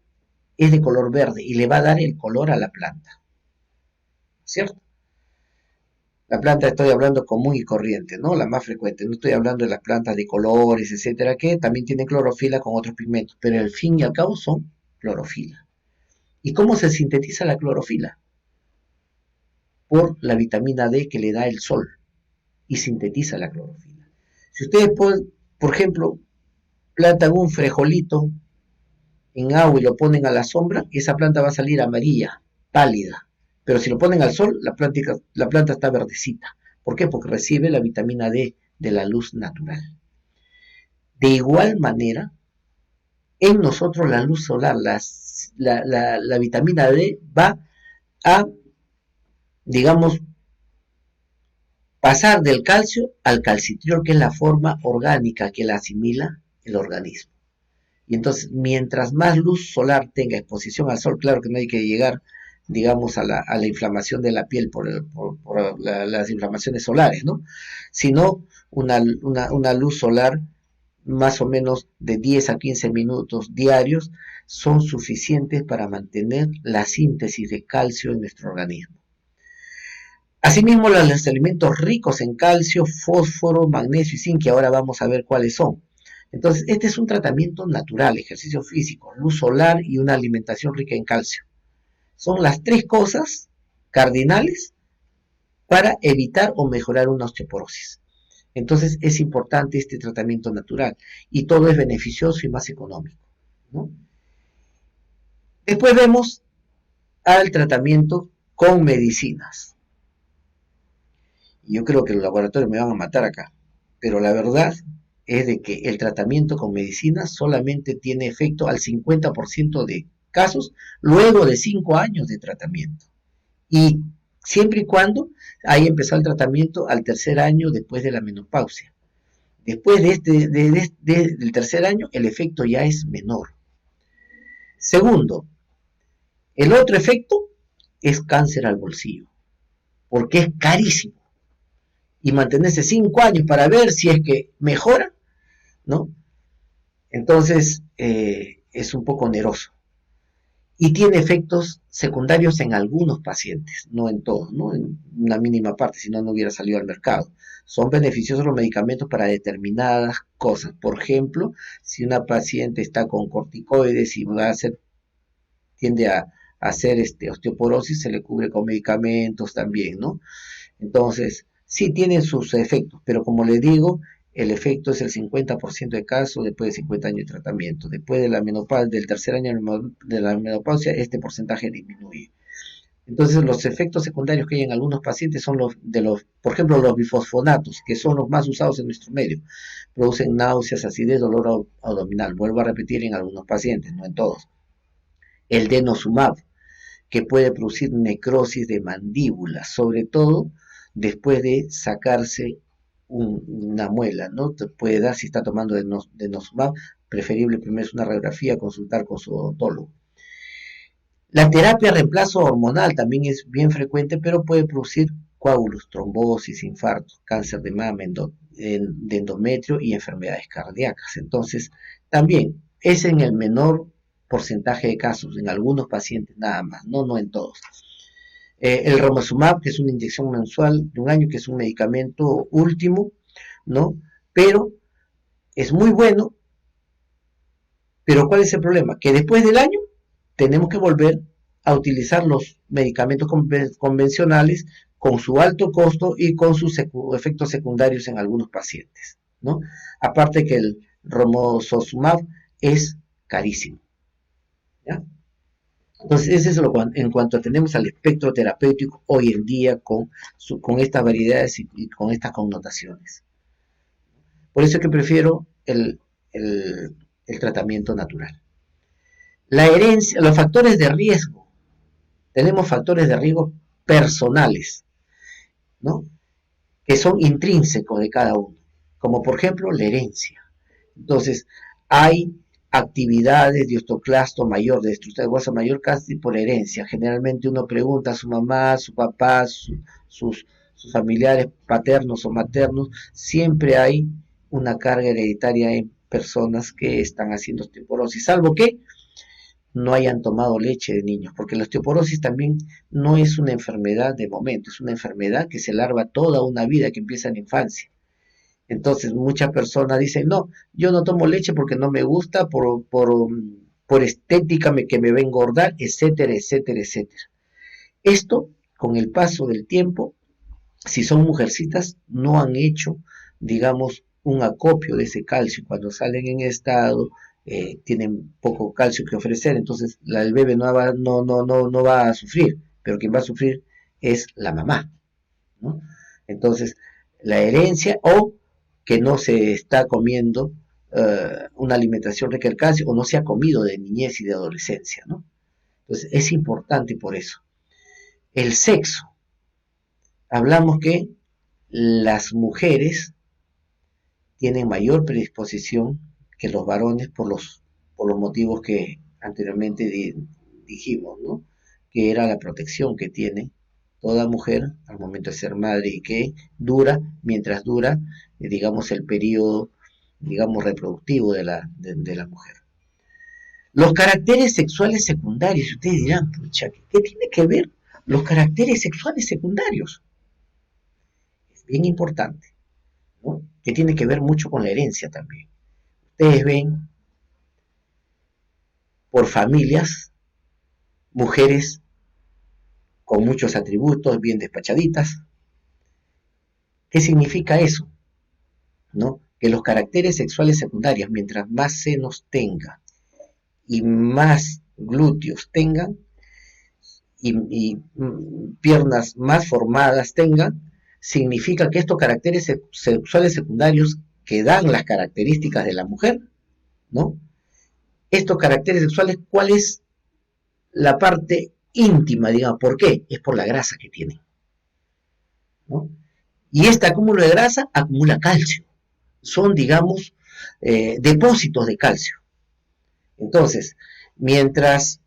es de color verde y le va a dar el color a la planta, ¿cierto? La planta estoy hablando común y corriente, ¿no? La más frecuente, no estoy hablando de las plantas de colores, etcétera, que también tienen clorofila con otros pigmentos, pero al fin y al cabo son clorofila. ¿Y cómo se sintetiza la clorofila? Por la vitamina D que le da el sol y sintetiza la clorofila. Si ustedes, por ejemplo, plantan un frijolito en agua y lo ponen a la sombra, esa planta va a salir amarilla, pálida. Pero si lo ponen al sol, la planta está verdecita. ¿Por qué? Porque recibe la vitamina D de la luz natural. De igual manera, en nosotros la luz solar, la vitamina D va a, digamos, pasar del calcio al calcitriol, que es la forma orgánica que la asimila el organismo. Y entonces, mientras más luz solar tenga exposición al sol, claro que no hay que llegar, digamos, a la inflamación de la piel por las inflamaciones solares, ¿no? Sino una luz solar más o menos de 10 a 15 minutos diarios son suficientes para mantener la síntesis de calcio en nuestro organismo. Asimismo, los alimentos ricos en calcio, fósforo, magnesio y zinc, que ahora vamos a ver cuáles son. Entonces, este es un tratamiento natural, ejercicio físico, luz solar y una alimentación rica en calcio. Son las tres cosas cardinales para evitar o mejorar una osteoporosis. Entonces, es importante este tratamiento natural y todo es beneficioso y más económico, ¿no? Después vemos al tratamiento con medicinas. Yo creo que los laboratorios me van a matar acá, pero la verdad es de que el tratamiento con medicinas solamente tiene efecto al 50% de casos luego de 5 años de tratamiento. Y siempre y cuando haya empezado el tratamiento al tercer año después de la menopausia. Después del tercer año, el efecto ya es menor. Segundo, el otro efecto es cáncer al bolsillo, porque es carísimo. Y mantenerse 5 años para ver si es que mejora, ¿no? Entonces, es un poco oneroso. Y tiene efectos secundarios en algunos pacientes, no en todos, ¿no? En una mínima parte, si no, no hubiera salido al mercado. Son beneficiosos los medicamentos para determinadas cosas. Por ejemplo, si una paciente está con corticoides y tiende a hacer osteoporosis, se le cubre con medicamentos también, ¿no? Entonces, sí tienen sus efectos, pero como les digo, el efecto es el 50% de casos después de 50 años de tratamiento. Después de la menopausia, del tercer año de la menopausia, este porcentaje disminuye. Entonces, los efectos secundarios que hay en algunos pacientes son por ejemplo, los bifosfonatos, que son los más usados en nuestro medio. Producen náuseas, acidez, dolor abdominal. Vuelvo a repetir, en algunos pacientes, no en todos. El denosumab, que puede producir necrosis de mandíbula, sobre todo después de sacarse una muela, ¿no? Te puede dar si está tomando denosumab, preferible primero es una radiografía, consultar con su odontólogo. La terapia reemplazo hormonal también es bien frecuente, pero puede producir coágulos, trombosis, infartos, cáncer de mama, de endometrio y enfermedades cardíacas. Entonces, también es en el menor porcentaje de casos, en algunos pacientes nada más, no en todos. El romosumab, que es una inyección mensual de 1 año, que es un medicamento último, ¿no? Pero es muy bueno, pero ¿cuál es el problema? Que después del año tenemos que volver a utilizar los medicamentos convencionales con su alto costo y con sus efectos secundarios en algunos pacientes, ¿no? Aparte que el romosozumab es carísimo, ¿ya? Entonces, eso es en cuanto tenemos al espectro terapéutico hoy en día con estas variedades y con estas connotaciones. Por eso es que prefiero el tratamiento natural. La herencia, los factores de riesgo. Tenemos factores de riesgo personales, ¿no? Que son intrínsecos de cada uno, como por ejemplo la herencia. Entonces, hay actividades de osteoclasto mayor, de estructura de hueso mayor, casi por herencia. Generalmente uno pregunta a su mamá, a su papá, sus familiares paternos o maternos, siempre hay una carga hereditaria en personas que están haciendo osteoporosis, salvo que no hayan tomado leche de niños, porque la osteoporosis también no es una enfermedad de momento, es una enfermedad que se larva toda una vida, que empieza en la infancia. Entonces muchas personas dicen, no, yo no tomo leche porque no me gusta, por estética que me va a engordar, etcétera, etcétera, etcétera. Esto, con el paso del tiempo, si son mujercitas, no han hecho, digamos, un acopio de ese calcio. Cuando salen en estado, tienen poco calcio que ofrecer, entonces el bebé no va a sufrir, pero quien va a sufrir es la mamá, ¿no? Entonces, la herencia o que no se está comiendo una alimentación rica en calcio o no se ha comido de niñez y de adolescencia, ¿no? Entonces, es importante por eso. El sexo. Hablamos que las mujeres tienen mayor predisposición que los varones por los motivos que anteriormente dijimos, ¿no? Que era la protección que tiene toda mujer al momento de ser madre y que dura mientras dura, digamos, el periodo, digamos, reproductivo de la mujer. Los caracteres sexuales secundarios, ustedes dirán, pucha, ¿qué tiene que ver los caracteres sexuales secundarios? Es bien importante, ¿no? Que tiene que ver mucho con la herencia también. Ustedes ven por familias, mujeres con muchos atributos, bien despachaditas. ¿Qué significa eso? ¿No? Que los caracteres sexuales secundarios, mientras más senos tenga y más glúteos tengan y piernas más formadas tengan, significa que estos caracteres sexuales secundarios que dan las características de la mujer, ¿no? Estos caracteres sexuales, ¿cuál es la parte íntima, digamos? ¿Por qué? Es por la grasa que tienen, ¿no? Y este acúmulo de grasa acumula calcio. Son, digamos, depósitos de calcio. Entonces, mientras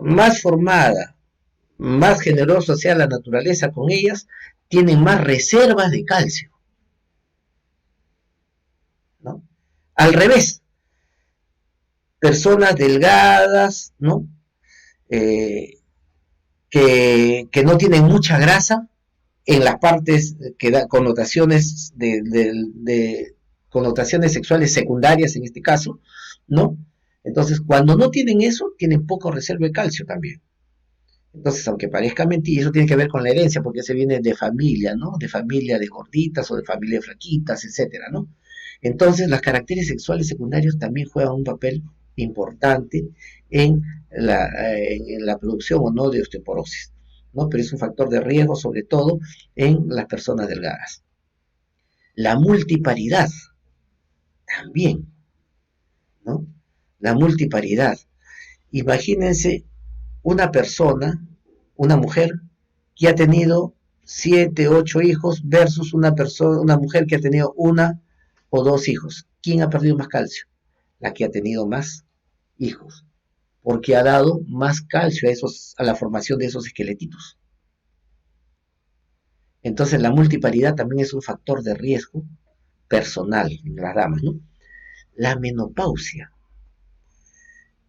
más formada, más generosa sea la naturaleza con ellas, tienen más reservas de calcio, ¿no? Al revés, personas delgadas, ¿no? Que no tienen mucha grasa en las partes que da connotaciones de connotaciones sexuales secundarias en este caso, ¿no? Entonces, cuando no tienen eso, tienen poco reserva de calcio también. Entonces, aunque parezca mentira, eso tiene que ver con la herencia, porque se viene de familia, ¿no? De familia de gorditas o de familia de flaquitas, etcétera, ¿no? Entonces, los caracteres sexuales secundarios también juegan un papel importante en la producción o no de osteoporosis, ¿no? Pero es un factor de riesgo, sobre todo en las personas delgadas. La multiparidad, también, ¿no? La multiparidad. Imagínense una persona, una mujer, que ha tenido 7, 8 hijos versus una mujer que ha tenido una o dos hijos. ¿Quién ha perdido más calcio? La que ha tenido más hijos, porque ha dado más calcio a la formación de esos esqueletitos. Entonces la multiparidad también es un factor de riesgo personal en las damas, ¿no? La menopausia.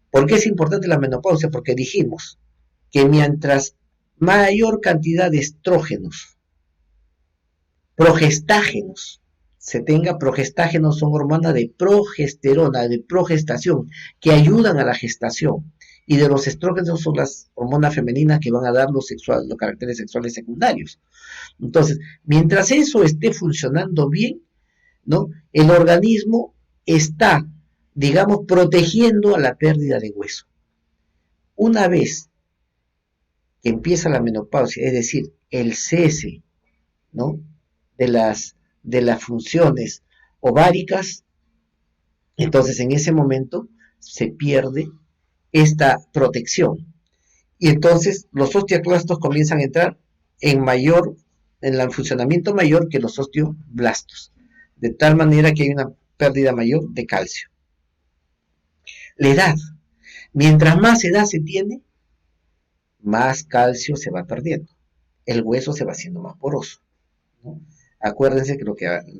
¿Por qué es importante la menopausia? Porque dijimos que mientras mayor cantidad de estrógenos, progestágenos, se tenga, progestágenos son hormonas de progesterona, de progestación, que ayudan a la gestación. Y de los estrógenos son las hormonas femeninas que van a dar los caracteres sexuales secundarios. Entonces, mientras eso esté funcionando bien, ¿no? El organismo está, digamos, protegiendo a la pérdida de hueso. Una vez que empieza la menopausia, es decir, el cese, ¿no? de las funciones ováricas, entonces en ese momento se pierde esta protección. Y entonces los osteoclastos comienzan a entrar en el funcionamiento mayor que los osteoblastos, de tal manera que hay una pérdida mayor de calcio. La edad. Mientras más edad se tiene, más calcio se va perdiendo. El hueso se va haciendo más poroso, ¿no? Acuérdense que lo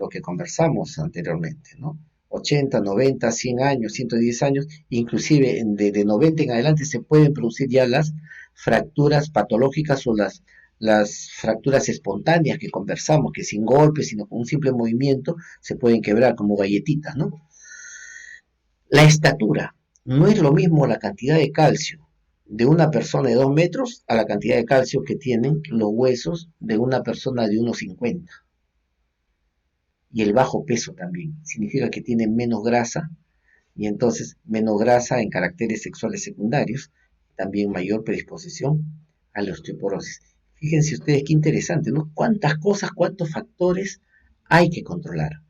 que conversamos anteriormente, ¿no? 80, 90, 100 años, 110 años, inclusive de 90 en adelante se pueden producir ya las fracturas patológicas o las fracturas espontáneas que conversamos, que sin golpes, sino con un simple movimiento, se pueden quebrar como galletitas, ¿no? La estatura. No es lo mismo la cantidad de calcio de una persona de 2 metros a la cantidad de calcio que tienen los huesos de una persona de 1,50. Y el bajo peso también significa que tienen menos grasa, y entonces menos grasa en caracteres sexuales secundarios, también mayor predisposición a la osteoporosis. Fíjense ustedes qué interesante, ¿no? Cuántas cosas, cuántos factores hay que controlar.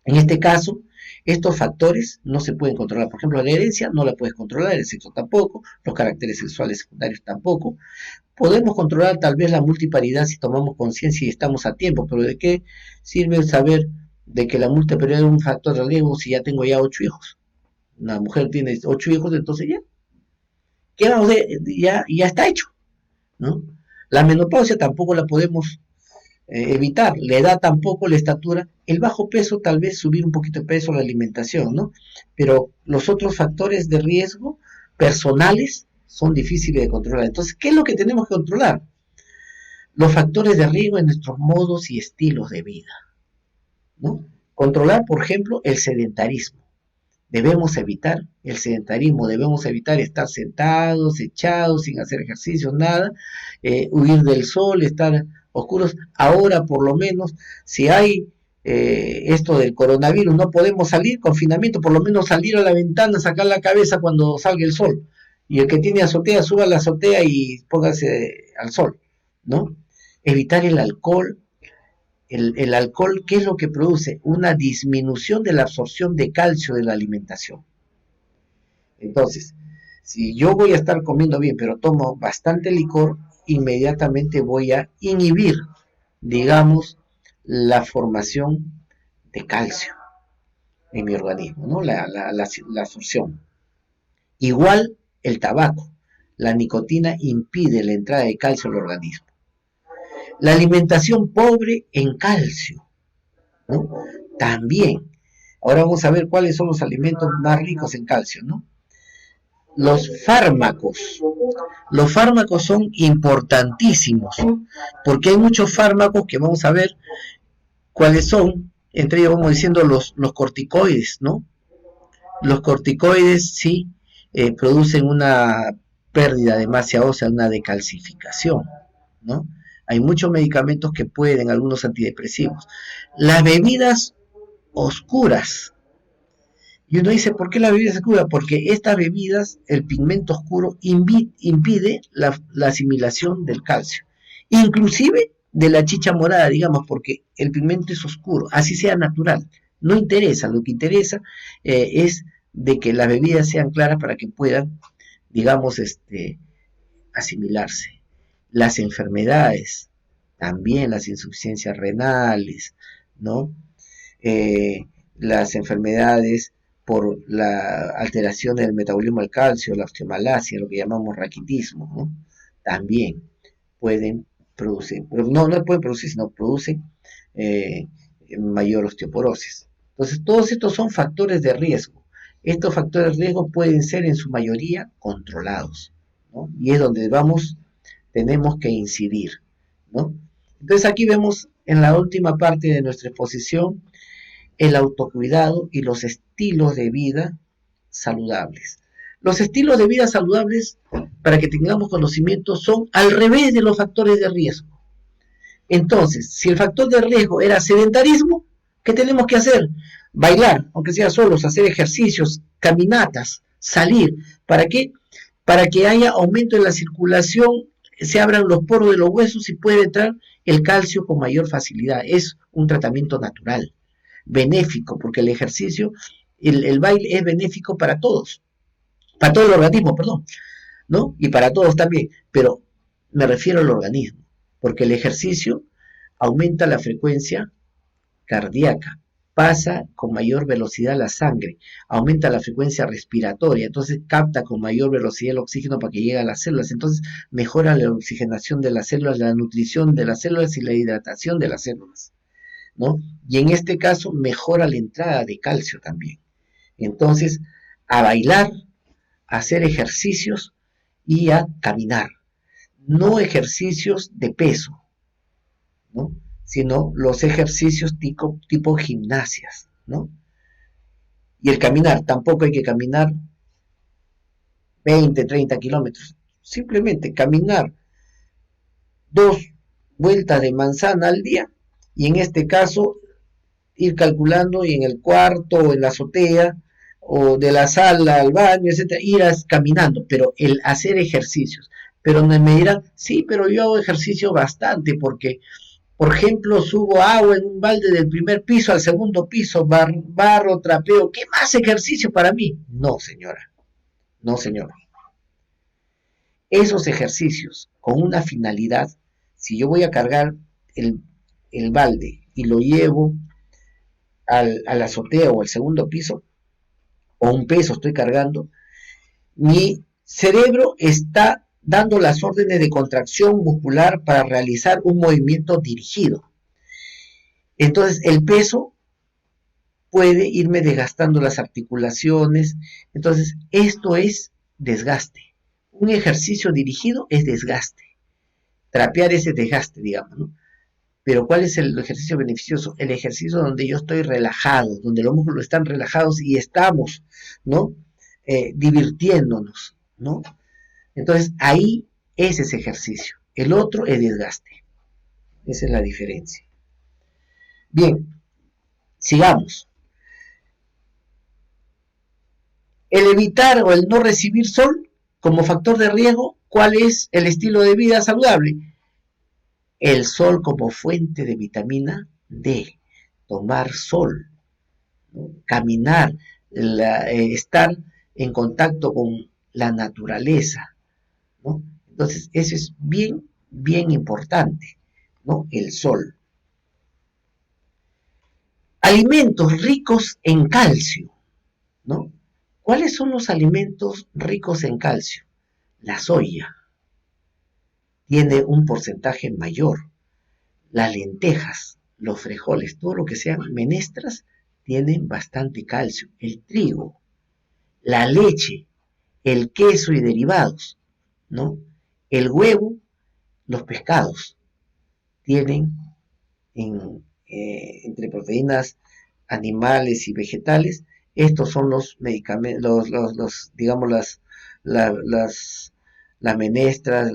En este caso, estos factores no se pueden controlar. Por ejemplo, la herencia no la puedes controlar, el sexo tampoco, los caracteres sexuales secundarios tampoco. Podemos controlar tal vez la multiparidad si tomamos conciencia y estamos a tiempo, pero ¿de qué sirve saber de que la multiparidad es un factor de riesgo si ya tengo ya 8 hijos? Una mujer tiene 8 hijos, entonces ya, ¿qué vamos a hacer? Ya está hecho, ¿no? La menopausia tampoco la podemos evitar, la edad tampoco, la estatura, el bajo peso tal vez subir un poquito de peso, la alimentación, ¿no? Pero los otros factores de riesgo personales son difíciles de controlar. Entonces, ¿qué es lo que tenemos que controlar? Los factores de riesgo en nuestros modos y estilos de vida, ¿no? Controlar, por ejemplo, el sedentarismo. Debemos evitar el sedentarismo, debemos evitar estar sentados, echados, sin hacer ejercicios, nada, huir del sol, estar oscuros. Ahora, por lo menos, si hay esto del coronavirus, no podemos salir, confinamiento, por lo menos salir a la ventana, sacar la cabeza cuando salga el sol. Y el que tiene azotea, suba a la azotea y póngase al sol, ¿no? Evitar el alcohol. El alcohol, ¿qué es lo que produce? Una disminución de la absorción de calcio de la alimentación. Entonces, si yo voy a estar comiendo bien, pero tomo bastante licor, inmediatamente voy a inhibir, digamos, la formación de calcio en mi organismo, ¿no? La absorción. Igual el tabaco. La nicotina impide la entrada de calcio al organismo. La alimentación pobre en calcio, ¿no? También. Ahora vamos a ver cuáles son los alimentos más ricos en calcio, ¿no? Los fármacos. Los fármacos son importantísimos, porque hay muchos fármacos que vamos a ver cuáles son. Entre ellos vamos diciendo los corticoides, ¿no? Los corticoides sí producen una pérdida de masa ósea, una decalcificación, ¿no? Hay muchos medicamentos que pueden, algunos antidepresivos. Las bebidas oscuras. Y uno dice, ¿por qué las bebidas oscuras? Porque estas bebidas, el pigmento oscuro, impide la asimilación del calcio. Inclusive de la chicha morada, digamos, porque el pigmento es oscuro, así sea natural. No interesa, lo que interesa es de que las bebidas sean claras para que puedan, digamos, asimilarse. Las enfermedades, también las insuficiencias renales, ¿no? Las enfermedades por la alteración del metabolismo del calcio, la osteomalacia, lo que llamamos raquitismo, ¿no? También pueden producir, pero no pueden producir, sino producen mayor osteoporosis. Entonces, todos estos son factores de riesgo. Estos factores de riesgo pueden ser en su mayoría controlados, ¿no? Y es donde tenemos que incidir, ¿no? Entonces aquí vemos en la última parte de nuestra exposición el autocuidado y los estilos de vida saludables. Los estilos de vida saludables, para que tengamos conocimiento, son al revés de los factores de riesgo. Entonces, si el factor de riesgo era sedentarismo, ¿qué tenemos que hacer? Bailar, aunque sea solos, hacer ejercicios, caminatas, salir. ¿Para qué? Para que haya aumento en la circulación, se abran los poros de los huesos y puede entrar el calcio con mayor facilidad. Es un tratamiento natural. benéfico, porque el ejercicio, el baile es benéfico para todo el organismo, perdón, ¿no? Y para todos también, pero me refiero al organismo, porque el ejercicio aumenta la frecuencia cardíaca, pasa con mayor velocidad la sangre, aumenta la frecuencia respiratoria, entonces capta con mayor velocidad el oxígeno para que llegue a las células, entonces mejora la oxigenación de las células, la nutrición de las células y la hidratación de las células, ¿no? Y en este caso mejora la entrada de calcio también. Entonces, a bailar, a hacer ejercicios y a caminar, no ejercicios de peso, ¿no? Sino los ejercicios tipo gimnasias, ¿no? Y el caminar, tampoco hay que caminar 20, 30 kilómetros, simplemente caminar 2 vueltas de manzana al día, y en este caso ir calculando y en el cuarto o en la azotea o de la sala al baño, etcétera, ir caminando, pero el hacer ejercicios. Pero me dirán, sí, pero yo hago ejercicio bastante porque, por ejemplo, subo agua en un balde del primer piso al segundo piso, barro, trapeo. ¿Qué más ejercicio para mí? No, señora. No, señora. Esos ejercicios con una finalidad, si yo voy a cargar el balde y lo llevo a la azotea o al segundo piso, o un peso estoy cargando, mi cerebro está dando las órdenes de contracción muscular para realizar un movimiento dirigido. Entonces el peso puede irme desgastando las articulaciones. Entonces esto es desgaste. Un ejercicio dirigido es desgaste. Trapear ese desgaste, digamos, ¿no? Pero ¿cuál es el ejercicio beneficioso? El ejercicio donde yo estoy relajado, donde los músculos están relajados y estamos, ¿no? Divirtiéndonos, ¿no? Entonces ahí es ese ejercicio. El otro es desgaste. Esa es la diferencia. Bien, sigamos. El evitar o el no recibir sol como factor de riesgo, ¿cuál es el estilo de vida saludable? El sol como fuente de vitamina D, tomar sol, ¿no? Caminar, estar en contacto con la naturaleza, ¿no? Entonces, eso es bien, bien importante, ¿no? El sol. Alimentos ricos en calcio, ¿no? ¿Cuáles son los alimentos ricos en calcio? La soya tiene un porcentaje mayor. Las lentejas, los frijoles, todo lo que sean menestras, tienen bastante calcio. El trigo, la leche, el queso y derivados, ¿no? El huevo, los pescados, tienen entre proteínas animales y vegetales. Estos son los medicamentos, digamos, las menestras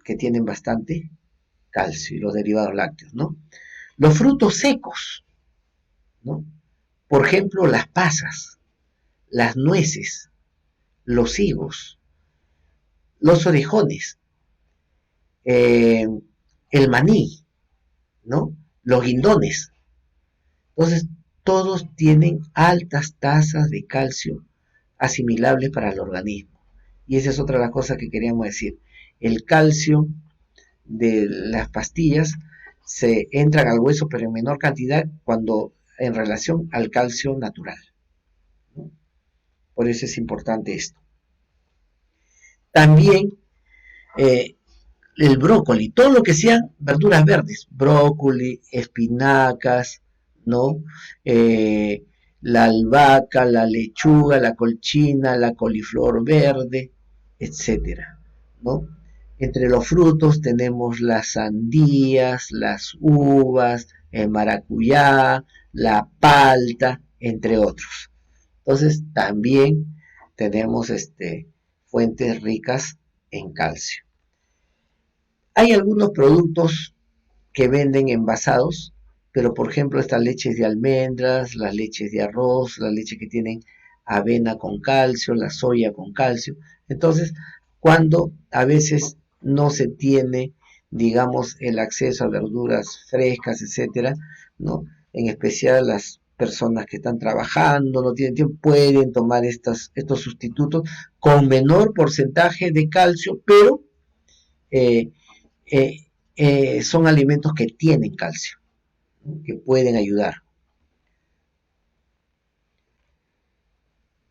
que tienen bastante calcio y los derivados lácteos, ¿no? Los frutos secos, ¿no? Por ejemplo, las pasas, las nueces, los higos, los orejones, eh, el maní, ¿no? Los guindones. Entonces, todos tienen altas tasas de calcio asimilables para el organismo. Y esa es otra de las cosas que queríamos decir. El calcio de las pastillas se entran al hueso, pero en menor cantidad cuando en relación al calcio natural, ¿no? Por eso es importante esto. También el brócoli, todo lo que sean verduras verdes, brócoli, espinacas, ¿no? La albahaca, la lechuga, la colchina, la coliflor verde, etcétera, ¿no? Entre los frutos tenemos las sandías, las uvas, el maracuyá, la palta, entre otros. Entonces también tenemos fuentes ricas en calcio. Hay algunos productos que venden envasados, pero por ejemplo estas leches de almendras, las leches de arroz, las leches que tienen avena con calcio, la soya con calcio. Entonces, cuando a veces no se tiene, digamos, el acceso a verduras frescas, etcétera, ¿no? en especial las personas que están trabajando, no tienen tiempo, pueden tomar estos sustitutos con menor porcentaje de calcio, pero eh, son alimentos que tienen calcio, que pueden ayudar.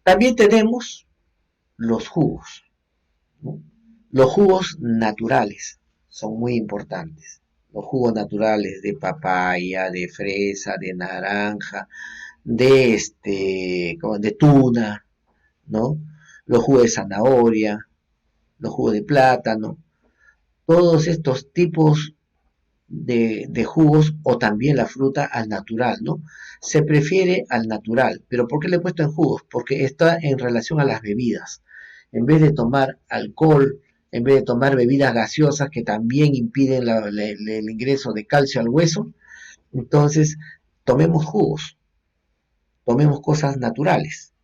También tenemos los jugos, ¿no? Los jugos naturales son muy importantes. Los jugos naturales de papaya, de fresa, de naranja, de tuna, ¿no? Los jugos de zanahoria, los jugos de plátano, todos estos tipos de jugos, o también la fruta al natural, ¿no? Se prefiere al natural, pero ¿por qué le he puesto en jugos? Porque está en relación a las bebidas. En vez de tomar alcohol, en vez de tomar bebidas gaseosas que también impiden el ingreso de calcio al hueso, entonces tomemos jugos, tomemos cosas naturales,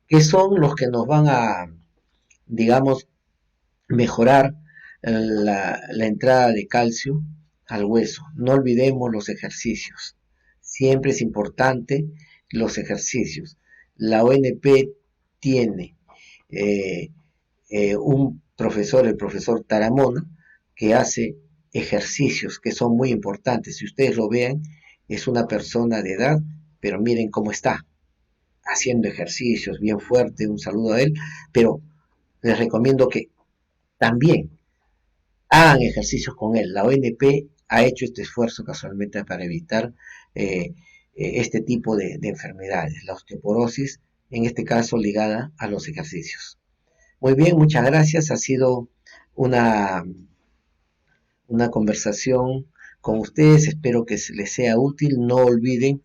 que son los que nos van a, digamos, mejorar la entrada de calcio al hueso. No olvidemos los ejercicios. Siempre es importante los ejercicios. La ONP tiene un profesor, el profesor Taramona, que hace ejercicios que son muy importantes. Si ustedes lo ven, es una persona de edad, pero miren cómo está, haciendo ejercicios bien fuerte. Un saludo a él, pero les recomiendo que también hagan ejercicios con él. La ONP ha hecho este esfuerzo casualmente para evitar este tipo de enfermedades, la osteoporosis, en este caso ligada a los ejercicios. Muy bien, muchas gracias. Ha sido una, una conversación con ustedes. Espero que les sea útil. No olviden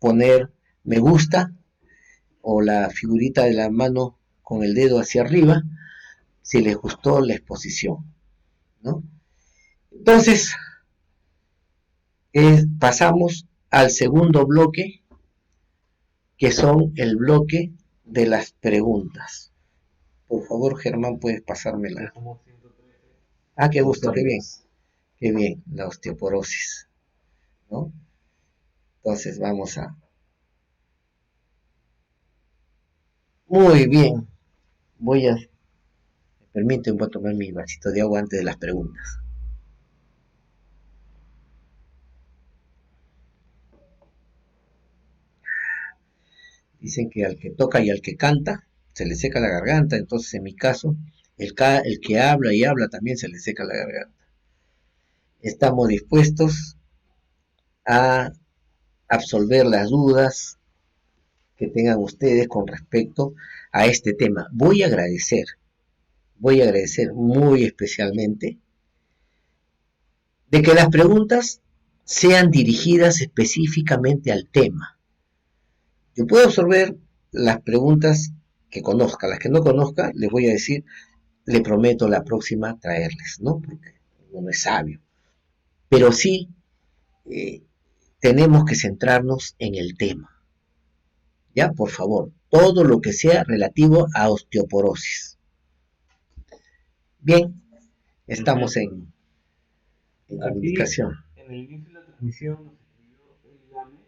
poner me gusta o la figurita de la mano con el dedo hacia arriba si les gustó la exposición, ¿no? Entonces, pasamos al segundo bloque, que son el bloque de las preguntas. Por favor, Germán, puedes pasármela. Ah, qué gusto, qué bien, la osteoporosis, ¿no? Entonces vamos a... Muy bien, voy a... Permíteme, voy a tomar mi vasito de agua antes de las preguntas. Dicen que al que toca y al que canta se le seca la garganta, entonces en mi caso, el que habla y habla también se le seca la garganta. Estamos dispuestos a absolver las dudas que tengan ustedes con respecto a este tema. Voy a agradecer muy especialmente de que las preguntas sean dirigidas específicamente al tema. Yo puedo absorber las preguntas que conozca, las que no conozca, les voy a decir, le prometo la próxima traerles, ¿no? Porque uno es sabio. Pero sí tenemos que centrarnos en el tema. Ya, por favor, todo lo que sea relativo a osteoporosis. Bien, estamos en comunicación. En el inicio de la transmisión nos escribió el Gámez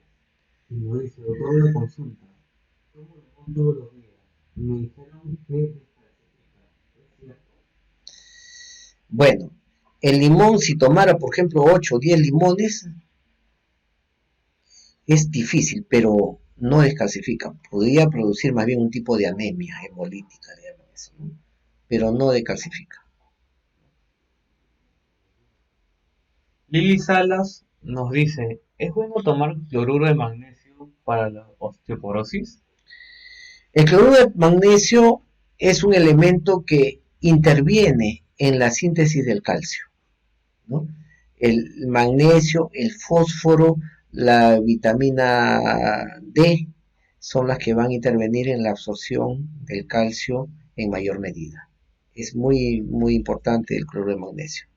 y nos dice, doctor, la consulta. Tomo limón todos los días. Me dijeron que descalcifica. ¿Es cierto? Bueno, el limón, si tomara, por ejemplo, 8 o 10 limones, es difícil, pero no descalcifica. Podría producir más bien un tipo de anemia hemolítica, ¿no? Pero no descalcifica. Lili Salas nos dice, ¿es bueno tomar cloruro de magnesio para la osteoporosis? El cloruro de magnesio es un elemento que interviene en la síntesis del calcio, ¿no? El magnesio, el fósforo, la vitamina D son las que van a intervenir en la absorción del calcio en mayor medida. Es muy, muy importante el cloruro de magnesio.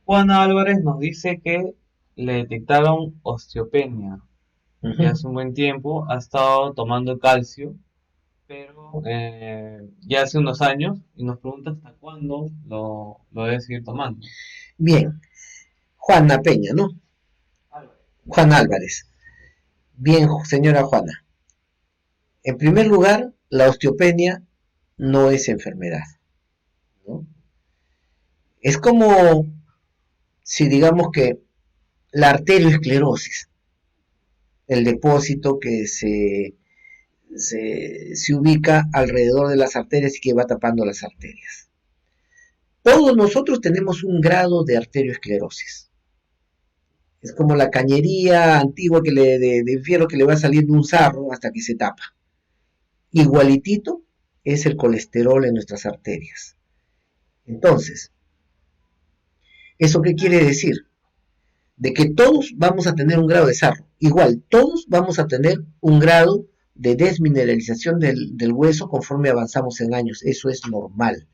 Juana Álvarez nos dice que le detectaron osteopenia. Y hace un buen tiempo ha estado tomando calcio, pero ya hace unos años, y nos pregunta hasta cuándo lo debe seguir tomando. Bien, Juana Peña, ¿no? Juan Álvarez. Bien, señora Juana. En primer lugar, la osteopenia no es enfermedad, ¿no? Es como si digamos que la arteriosclerosis, el depósito que se ubica alrededor de las arterias y que va tapando las arterias. Todos nosotros tenemos un grado de arteriosclerosis. Es como la cañería antigua de fierro que le va saliendo un sarro hasta que se tapa. Igualitito es el colesterol en nuestras arterias. Entonces, ¿eso qué quiere decir? De que todos vamos a tener un grado de sarro. Igual, todos vamos a tener un grado de desmineralización del hueso conforme avanzamos en años. Eso es normal.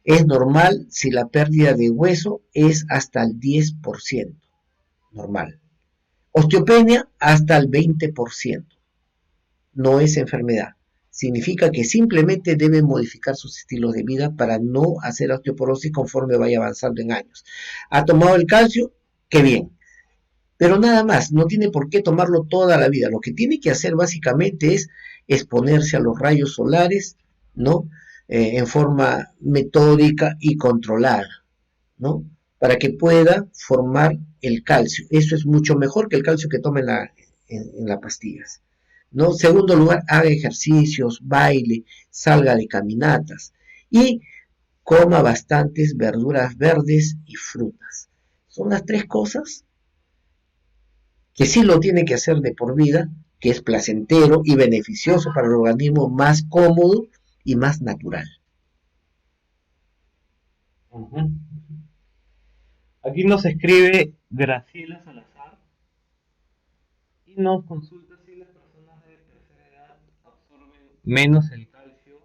Es normal si la pérdida de hueso es hasta el 10%. Normal. Osteopenia hasta el 20%. No es enfermedad. Significa que simplemente deben modificar sus estilos de vida para no hacer osteoporosis conforme vaya avanzando en años. ¿Ha tomado el calcio? ¡Qué bien! Pero nada más, no tiene por qué tomarlo toda la vida. Lo que tiene que hacer básicamente es exponerse a los rayos solares, ¿no? En forma metódica y controlada, ¿no? Para que pueda formar el calcio. Eso es mucho mejor que el calcio que toma en las pastillas, ¿no? Segundo lugar, haga ejercicios, baile, salga de caminatas y coma bastantes verduras verdes y frutas. Son las tres cosas que sí lo tiene que hacer de por vida, que es placentero y beneficioso para el organismo, más cómodo y más natural. Ujú. Aquí nos escribe Graciela Salazar y nos consulta si las personas de tercera edad absorben menos el calcio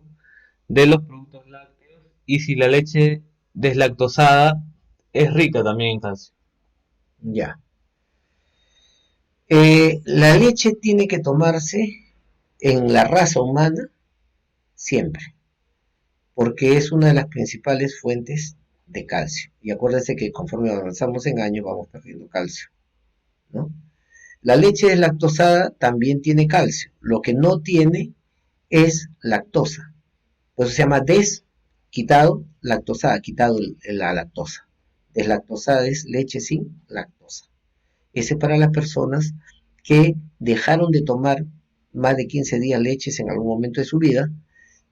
de los productos lácteos y si la leche deslactosada es rica también en calcio. Ya. La leche tiene que tomarse en la raza humana siempre, porque es una de las principales fuentes de calcio. Y acuérdense que conforme avanzamos en años vamos perdiendo calcio, ¿no? La leche deslactosada también tiene calcio. Lo que no tiene es lactosa. Por eso se llama quitado, lactosada, quitado la lactosa. Deslactosada es leche sin lactosa. Ese es para las personas que dejaron de tomar más de 15 días leches en algún momento de su vida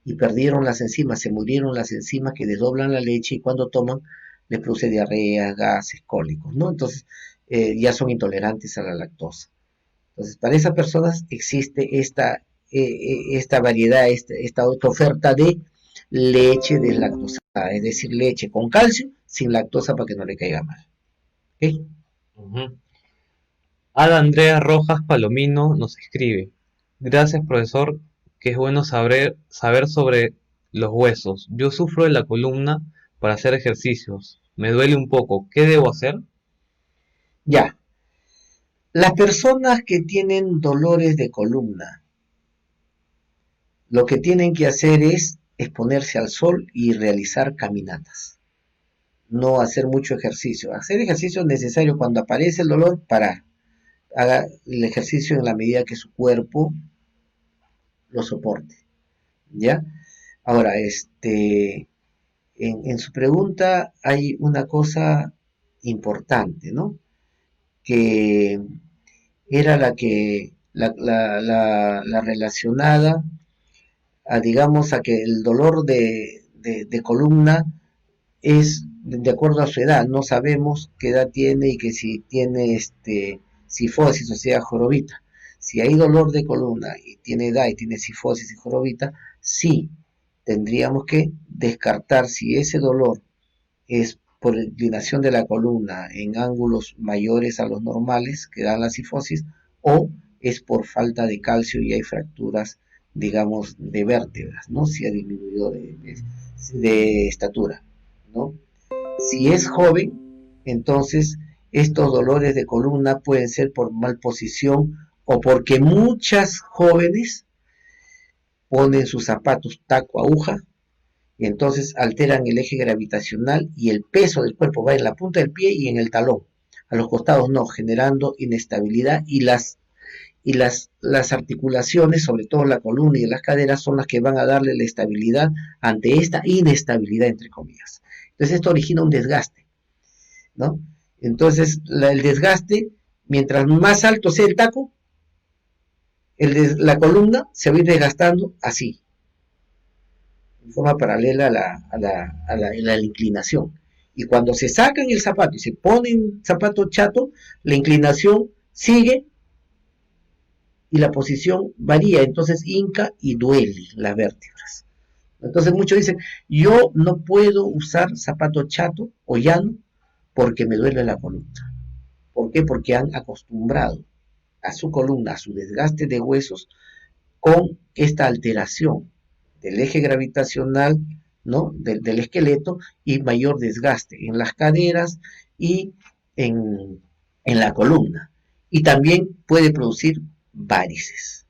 y perdieron las enzimas, se murieron las enzimas que desdoblan la leche y cuando toman les produce diarrea, gases, cólicos, ¿no? Entonces ya son intolerantes a la lactosa. Entonces, para esas personas existe esta variedad, esta otra oferta de leche deslactosada, es decir, leche con calcio sin lactosa para que no le caiga mal. ¿Okay? Ujú. Ada Andrea Rojas Palomino nos escribe: Gracias profesor, que es bueno saber sobre los huesos. Yo sufro de la columna para hacer ejercicios. Me duele un poco. ¿Qué debo hacer? Ya, las personas que tienen dolores de columna, lo que tienen que hacer es exponerse al sol y realizar caminatas. No hacer mucho ejercicio. Hacer ejercicio es necesario cuando aparece el dolor, parar. Haga el ejercicio en la medida que su cuerpo lo soporte. ¿Ya? Ahora, en su pregunta hay una cosa importante, ¿no? Que era la relacionada a, digamos, a que el dolor de columna es de acuerdo a su edad. No sabemos qué edad tiene y que si tiene sifosis o sea jorobita. Si hay dolor de columna y tiene edad y tiene sifosis y jorobita, sí tendríamos que descartar si ese dolor es por inclinación de la columna en ángulos mayores a los normales que dan la sifosis o es por falta de calcio y hay fracturas, digamos, de vértebras, ¿no? Si ha disminuido de estatura, ¿no? Si es joven, entonces estos dolores de columna pueden ser por malposición o porque muchas jóvenes ponen sus zapatos taco aguja y entonces alteran el eje gravitacional y el peso del cuerpo va en la punta del pie y en el talón. a los costados no, generando inestabilidad las articulaciones, sobre todo la columna y las caderas, son las que van a darle la estabilidad ante esta inestabilidad, entre comillas. Entonces esto origina un desgaste, ¿no? Entonces el desgaste, mientras más alto sea el taco, la columna se va a ir desgastando así, en forma paralela a la inclinación. Y cuando se sacan el zapato y se ponen zapato chato, la inclinación sigue y la posición varía, entonces hinca y duele las vértebras. Entonces muchos dicen, yo no puedo usar zapato chato o llano porque me duele la columna. ¿Por qué? Porque han acostumbrado a su columna, a su desgaste de huesos, con esta alteración del eje gravitacional, ¿no? del esqueleto, y mayor desgaste en las caderas y en la columna. Y también puede producir varices,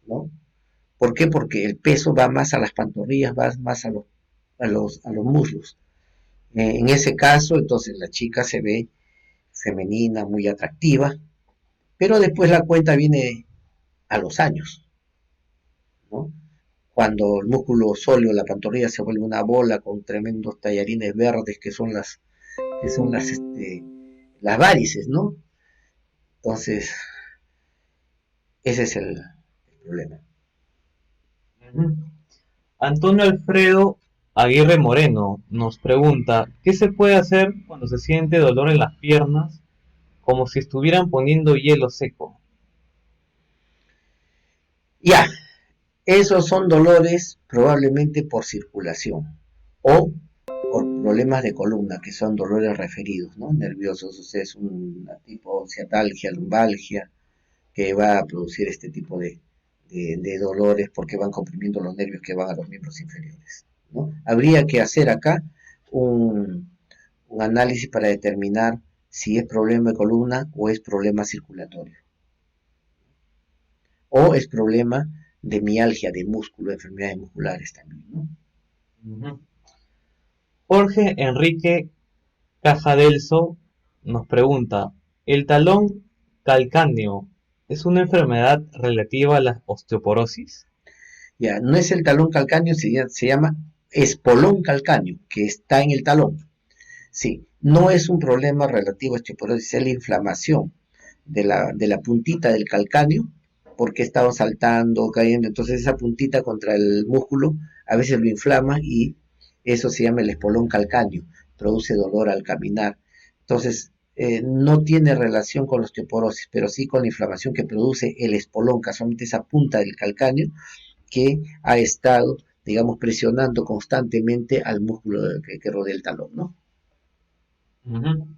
¿no? ¿Por qué? Porque el peso va más a las pantorrillas, va más a los muslos. En ese caso, entonces la chica se ve femenina, muy atractiva, pero después la cuenta viene a los años, ¿no? Cuando el músculo sóleo, la pantorrilla, se vuelve una bola con tremendos tallarines verdes que son las varices, ¿no? Entonces, ese es el problema. Antonio Alfredo Aguirre Moreno nos pregunta, ¿qué se puede hacer cuando se siente dolor en las piernas como si estuvieran poniendo hielo seco? Ya, esos son dolores probablemente por circulación o por problemas de columna, que son dolores referidos, ¿no? Nerviosos, o sea, es una tipo ciatalgia, lumbalgia, que va a producir este tipo de dolores porque van comprimiendo los nervios que van a los miembros inferiores, ¿no? Habría que hacer acá un análisis para determinar si es problema de columna o es problema circulatorio, o es problema de mialgia de músculo, enfermedades musculares también, ¿no? Uh-huh. Jorge Enrique Cajadelso nos pregunta, ¿el talón calcáneo es una enfermedad relativa a la osteoporosis? Ya, no es el talón calcáneo, se llama espolón calcáneo, que está en el talón. Sí, no es un problema relativo a osteoporosis, es la inflamación de la puntita del calcáneo, porque estaba saltando, cayendo, entonces esa puntita contra el músculo a veces lo inflama y eso se llama el espolón calcáneo, produce dolor al caminar. Entonces, no tiene relación con la osteoporosis, pero sí con la inflamación que produce el espolón, casualmente esa punta del calcáneo que ha estado, digamos, presionando constantemente al músculo que rodea el talón, ¿no? Uh-huh.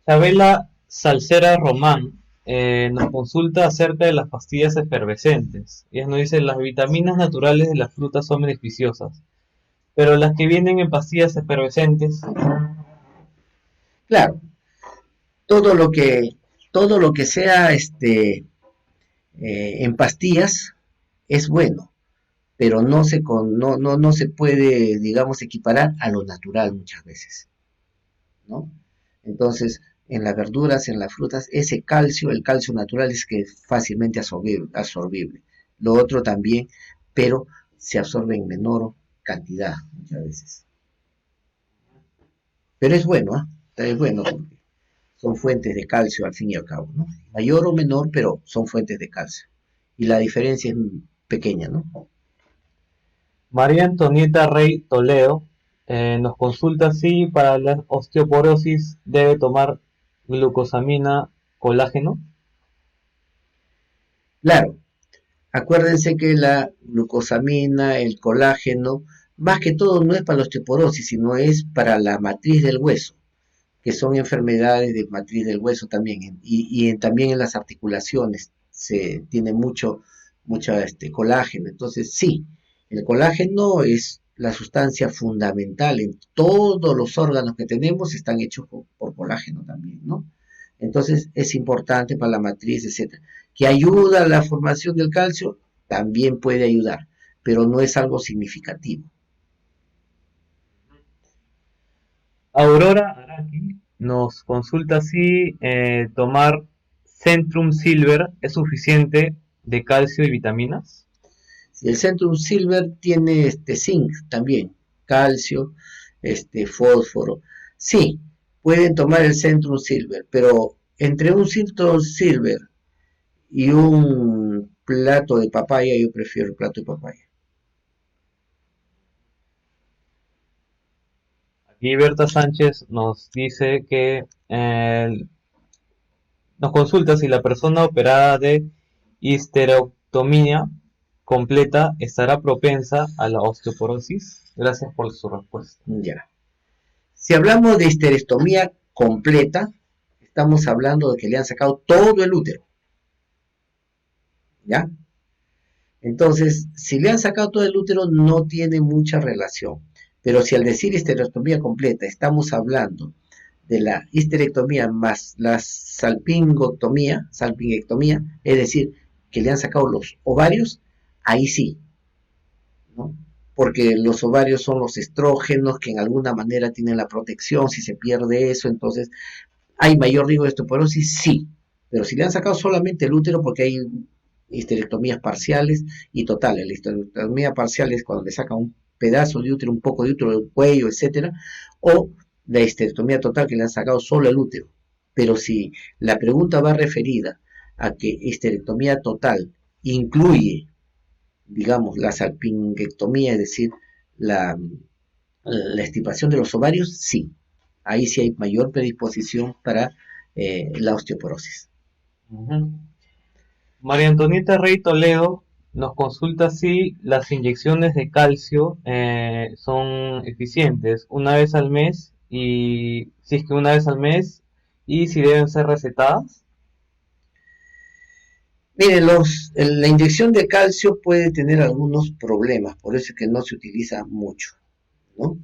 Isabela Salcera Román nos consulta acerca de las pastillas efervescentes. Ella nos dice, las vitaminas naturales de las frutas son beneficiosas, pero las que vienen en pastillas efervescentes. Claro, todo lo que, todo lo que sea en pastillas es bueno, pero no se puede, digamos, equiparar a lo natural muchas veces, ¿no? Entonces, en las verduras, en las frutas, ese calcio, el calcio natural es que es fácilmente absorbible. Lo otro también, pero se absorbe en menor cantidad muchas veces. Pero es bueno, ¿eh? Es bueno porque son fuentes de calcio al fin y al cabo, ¿no? Mayor o menor, pero son fuentes de calcio. Y la diferencia es pequeña, ¿no? María Antonieta Rey Toledo nos consulta si para la osteoporosis debe tomar glucosamina colágeno. Claro, acuérdense que la glucosamina, el colágeno, más que todo no es para la osteoporosis, sino es para la matriz del hueso, que son enfermedades de matriz del hueso también, también en las articulaciones se tiene mucho colágeno. Entonces, sí, el colágeno es la sustancia fundamental en todos los órganos que tenemos, están hechos por colágeno también, ¿no? Entonces, es importante para la matriz, etcétera. Que ayuda a la formación del calcio, también puede ayudar, pero no es algo significativo. Aurora Araki nos consulta si tomar Centrum Silver es suficiente de calcio y vitaminas. Si el Centrum Silver tiene zinc también, calcio, fósforo. Sí, pueden tomar el Centrum Silver, pero entre un Centrum Silver y un plato de papaya, yo prefiero el plato de papaya. Aquí Berta Sánchez nos dice que nos consulta si la persona operada de histerectomía completa estará propensa a la osteoporosis. Gracias por su respuesta. Ya. Si hablamos de histerectomía completa, estamos hablando de que le han sacado todo el útero. ¿Ya? Entonces, si le han sacado todo el útero, no tiene mucha relación. Pero si al decir histerectomía completa estamos hablando de la histerectomía más la salpingectomía, es decir, que le han sacado los ovarios, ahí sí, ¿no? Porque los ovarios son los estrógenos que en alguna manera tienen la protección. Si se pierde eso, entonces hay mayor riesgo de osteoporosis, sí. Pero si le han sacado solamente el útero, porque hay histerectomías parciales y totales. La histerectomía parcial es cuando le sacan un pedazo de útero, un poco de útero del cuello, etcétera, o la histerectomía total que le han sacado solo el útero. Pero si la pregunta va referida a que histerectomía total incluye, digamos, la salpingectomía, es decir, la extirpación de los ovarios, sí. Ahí sí hay mayor predisposición para la osteoporosis. Uh-huh. María Antonieta Rey Toledo nos consulta si las inyecciones de calcio son eficientes una vez al mes y si es que una vez al mes y si deben ser recetadas. Miren, la inyección de calcio puede tener algunos problemas, por eso es que no se utiliza mucho, ¿no?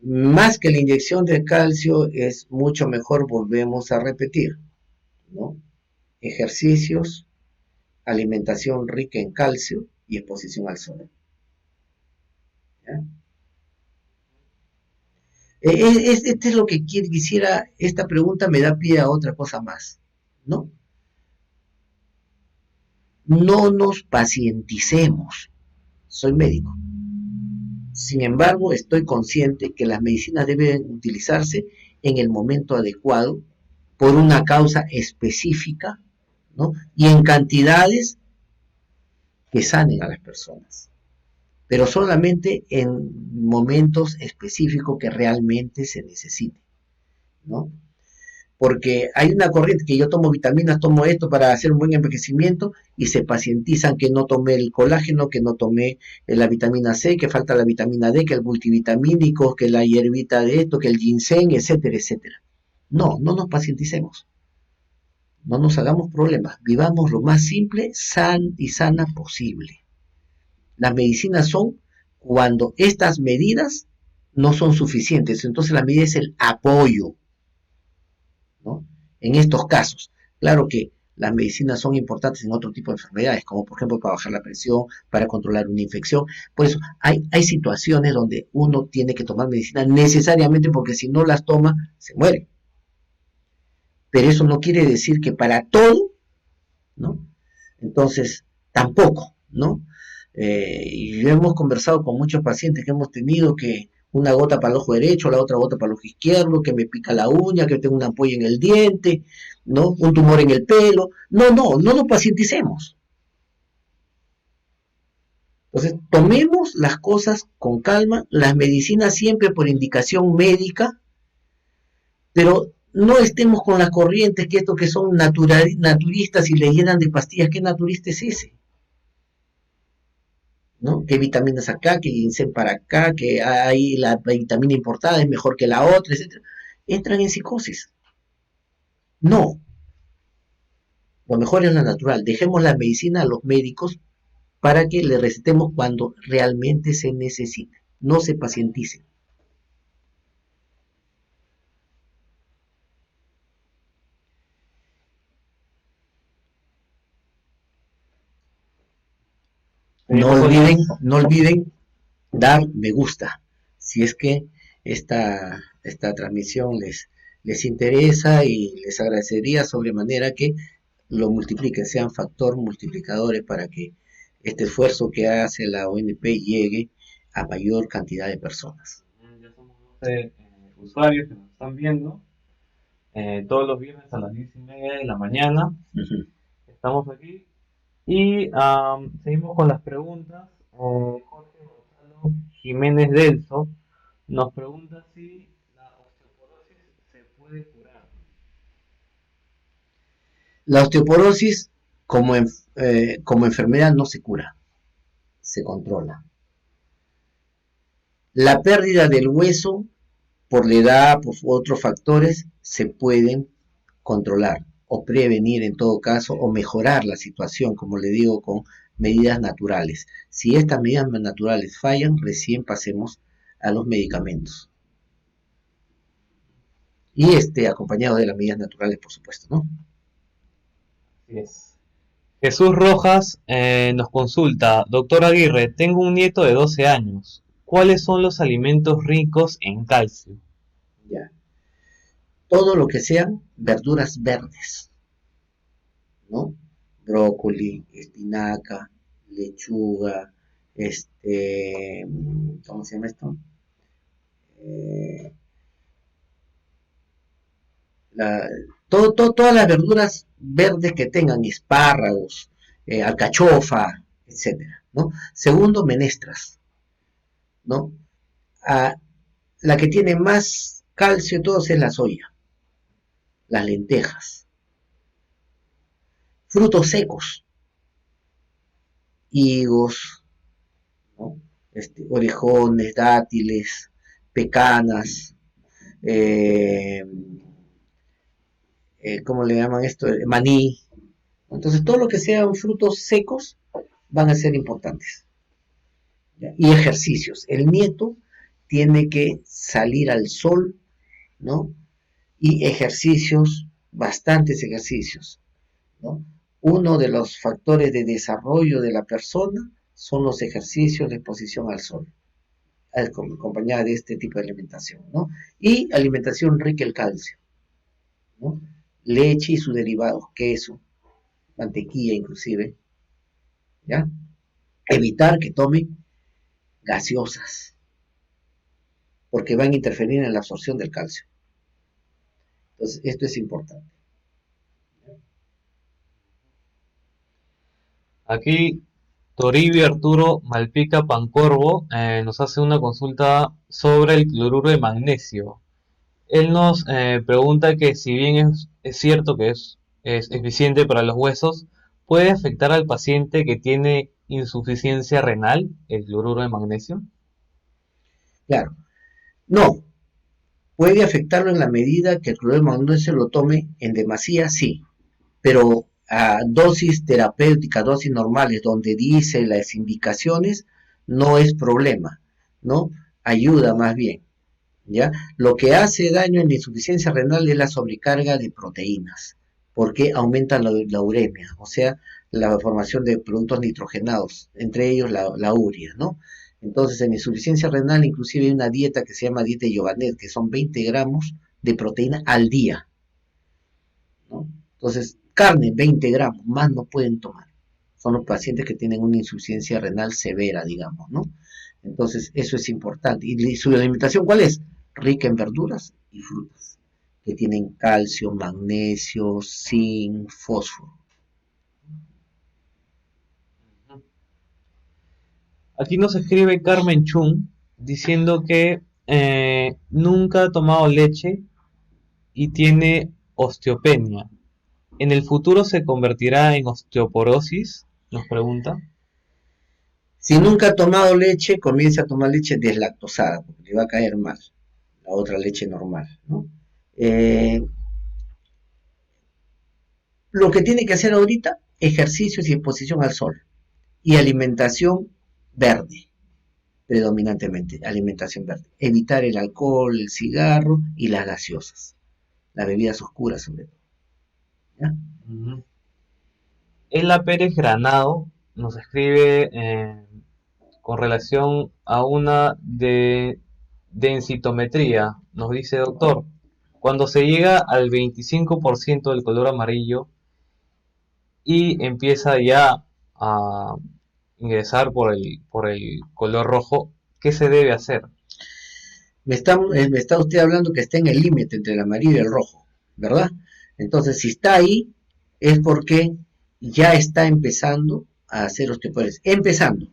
Más que la inyección de calcio es mucho mejor, volvemos a repetir, ¿no? Ejercicios, alimentación rica en calcio y exposición al sol. ¿Ya? Este es lo que quisiera, esta pregunta me da pie a otra cosa más, ¿no? No nos pacienticemos. Soy médico. Sin embargo, estoy consciente que las medicinas deben utilizarse en el momento adecuado, por una causa específica, ¿no? Y en cantidades que sanen a las personas, pero solamente en momentos específicos que realmente se necesite, ¿no? Porque hay una corriente que yo tomo vitaminas, tomo esto para hacer un buen envejecimiento y se pacientizan que no tomé el colágeno, que no tomé la vitamina C, que falta la vitamina D, que el multivitamínico, que la hierbita de esto, que el ginseng, etcétera, etcétera. No, no nos pacienticemos, no nos hagamos problemas, vivamos lo más simple, y sana posible. Las medicinas son cuando estas medidas no son suficientes, entonces la medida es el apoyo, ¿no? En estos casos, claro que las medicinas son importantes en otro tipo de enfermedades, como por ejemplo para bajar la presión, para controlar una infección. Por eso hay situaciones donde uno tiene que tomar medicina necesariamente porque si no las toma, se muere. Pero eso no quiere decir que para todo, ¿no? Entonces, tampoco, ¿no? Y hemos conversado con muchos pacientes que hemos tenido que una gota para el ojo derecho, la otra gota para el ojo izquierdo, que me pica la uña, que tengo una ampolla en el diente, ¿no? Un tumor en el pelo. No nos pacienticemos. Entonces, tomemos las cosas con calma, las medicinas siempre por indicación médica, pero no estemos con las corrientes que estos que son naturistas y le llenan de pastillas. ¿Qué naturista es ese? ¿No? ¿Qué vitaminas acá? ¿Qué ginseng para acá? ¿Que hay la vitamina importada es mejor que la otra? Etcétera. Entran en psicosis. No. Lo mejor es la natural. Dejemos la medicina a los médicos para que le recetemos cuando realmente se necesite. No se pacienticen. No olviden dar me gusta si es que esta transmisión les interesa y les agradecería sobremanera que lo multipliquen, sean factor multiplicadores para que este esfuerzo que hace la ONP llegue a mayor cantidad de personas. Ya somos 12 usuarios que nos están viendo todos los viernes a las 10:30 de la mañana. Ujú. Estamos aquí y seguimos con las preguntas. Jorge Gonzalo Jiménez Delso nos pregunta si la osteoporosis se puede curar. La osteoporosis como enfermedad no se cura, se controla. La pérdida del hueso por la edad, por otros factores, se pueden controlar o prevenir en todo caso o mejorar la situación, como le digo, con medidas naturales. Si estas medidas naturales fallan, recién pasemos a los medicamentos. Y acompañado de las medidas naturales, por supuesto, ¿no? Así es. Jesús Rojas nos consulta, doctor Aguirre, tengo un nieto de 12 años. ¿Cuáles son los alimentos ricos en calcio? Ya. Todo lo que sean verduras verdes, ¿no? Brócoli, espinaca, lechuga, ¿cómo se llama esto? Eh, la, todas las verduras verdes que tengan, espárragos, alcachofa, etcétera, ¿no? Segundo, menestras, ¿no? Ah, la que tiene más calcio de todos es la soya, las lentejas, frutos secos, higos, ¿no? Orejones, dátiles, pecanas, eh, ¿cómo le llaman esto? Maní. Entonces, todo lo que sean frutos secos van a ser importantes. ¿Ya? Y ejercicios. El nieto tiene que salir al sol, ¿no? Y ejercicios, bastantes ejercicios, ¿no? Uno de los factores de desarrollo de la persona son los ejercicios de exposición al sol, acompañada de este tipo de alimentación, ¿no? Y alimentación rica en calcio, ¿no? Leche y sus derivados, queso, mantequilla inclusive, ¿ya? Evitar que tome gaseosas, porque van a interferir en la absorción del calcio. Entonces, esto es importante. Aquí Toribio Arturo Malpica Pancorvo nos hace una consulta sobre el cloruro de magnesio. Él nos pregunta que si bien es cierto que es eficiente para los huesos, ¿puede afectar al paciente que tiene insuficiencia renal el cloruro de magnesio? Claro, no, puede afectarlo en la medida que el cloruro de magnesio lo tome en demasía, sí, pero a dosis terapéuticas, dosis normales, donde dice las indicaciones, no es problema, ¿no? Ayuda más bien, ¿ya? Lo que hace daño en la insuficiencia renal es la sobrecarga de proteínas, porque aumenta la uremia, o sea, la formación de productos nitrogenados, entre ellos la urea, ¿no? Entonces, en insuficiencia renal, inclusive hay una dieta que se llama dieta de Giovanet, que son 20 gramos de proteína al día, ¿no? Entonces, carne, 20 gramos, más no pueden tomar. Son los pacientes que tienen una insuficiencia renal severa, digamos, ¿no? Entonces, eso es importante. ¿Y su alimentación cuál es? Rica en verduras y frutas, que tienen calcio, magnesio, zinc, fósforo. Aquí nos escribe Carmen Chung diciendo que nunca ha tomado leche y tiene osteopenia. ¿En el futuro se convertirá en osteoporosis? Nos pregunta. Si nunca ha tomado leche, comience a tomar leche deslactosada, porque le va a caer mal la otra leche normal, ¿no? Eh, lo que tiene que hacer ahorita, ejercicios y exposición al sol y alimentación verde, predominantemente, alimentación verde. Evitar el alcohol, el cigarro y las gaseosas, las bebidas oscuras sobre todo. ¿Ya? Ela Pérez Granado nos escribe con relación a una de Densitometría, nos dice doctor, cuando se llega al 25% del color amarillo y empieza ya a ingresar por el color rojo, ¿qué se debe hacer? Me está usted hablando que está en el límite entre el amarillo y el rojo, ¿verdad? Entonces, si está ahí, es porque ya está empezando a hacer osteoporosis. Empezando.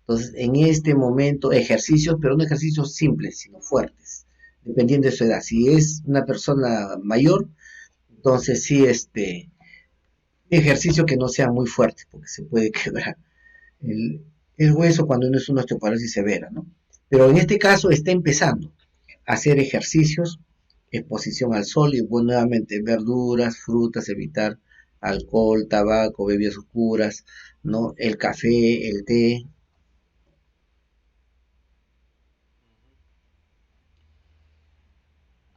Entonces, en este momento, ejercicios, pero no ejercicios simples, sino fuertes, dependiendo de su edad. Si es una persona mayor, entonces sí, ejercicio que no sea muy fuerte, porque se puede quebrar el, el hueso cuando no es una osteoporosis severa, ¿no? Pero en este caso está empezando a hacer ejercicios, exposición al sol y bueno, nuevamente verduras, frutas, evitar alcohol, tabaco, bebidas oscuras, ¿no? El café, el té.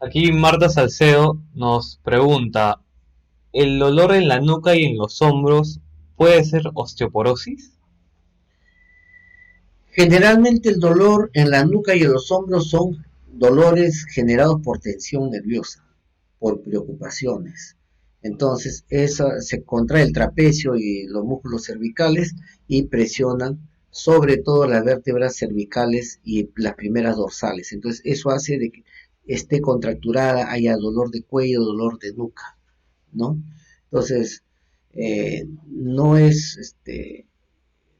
Aquí Marta Salcedo nos pregunta, ¿el dolor en la nuca y en los hombros puede ser osteoporosis? Generalmente el dolor en la nuca y en los hombros son dolores generados por tensión nerviosa, por preocupaciones. Entonces, eso se contrae el trapecio y los músculos cervicales y presionan sobre todo las vértebras cervicales y las primeras dorsales. Entonces, eso hace de que esté contracturada, haya dolor de cuello, dolor de nuca, ¿no? Entonces, no es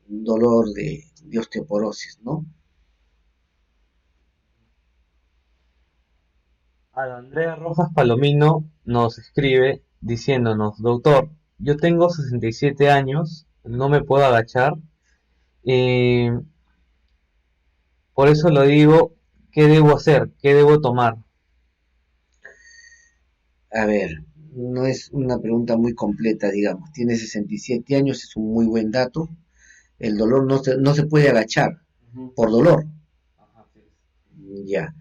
dolor de osteoporosis, ¿no? Andrea Rojas Palomino nos escribe diciéndonos, doctor, yo tengo 67 años, no me puedo agachar, y por eso lo digo, ¿qué debo hacer? ¿Qué debo tomar? A ver, no es una pregunta muy completa, digamos. Tiene 67 años, es un muy buen dato. El dolor no se puede agachar Ujú. por dolor. Ajá, sí. Ya.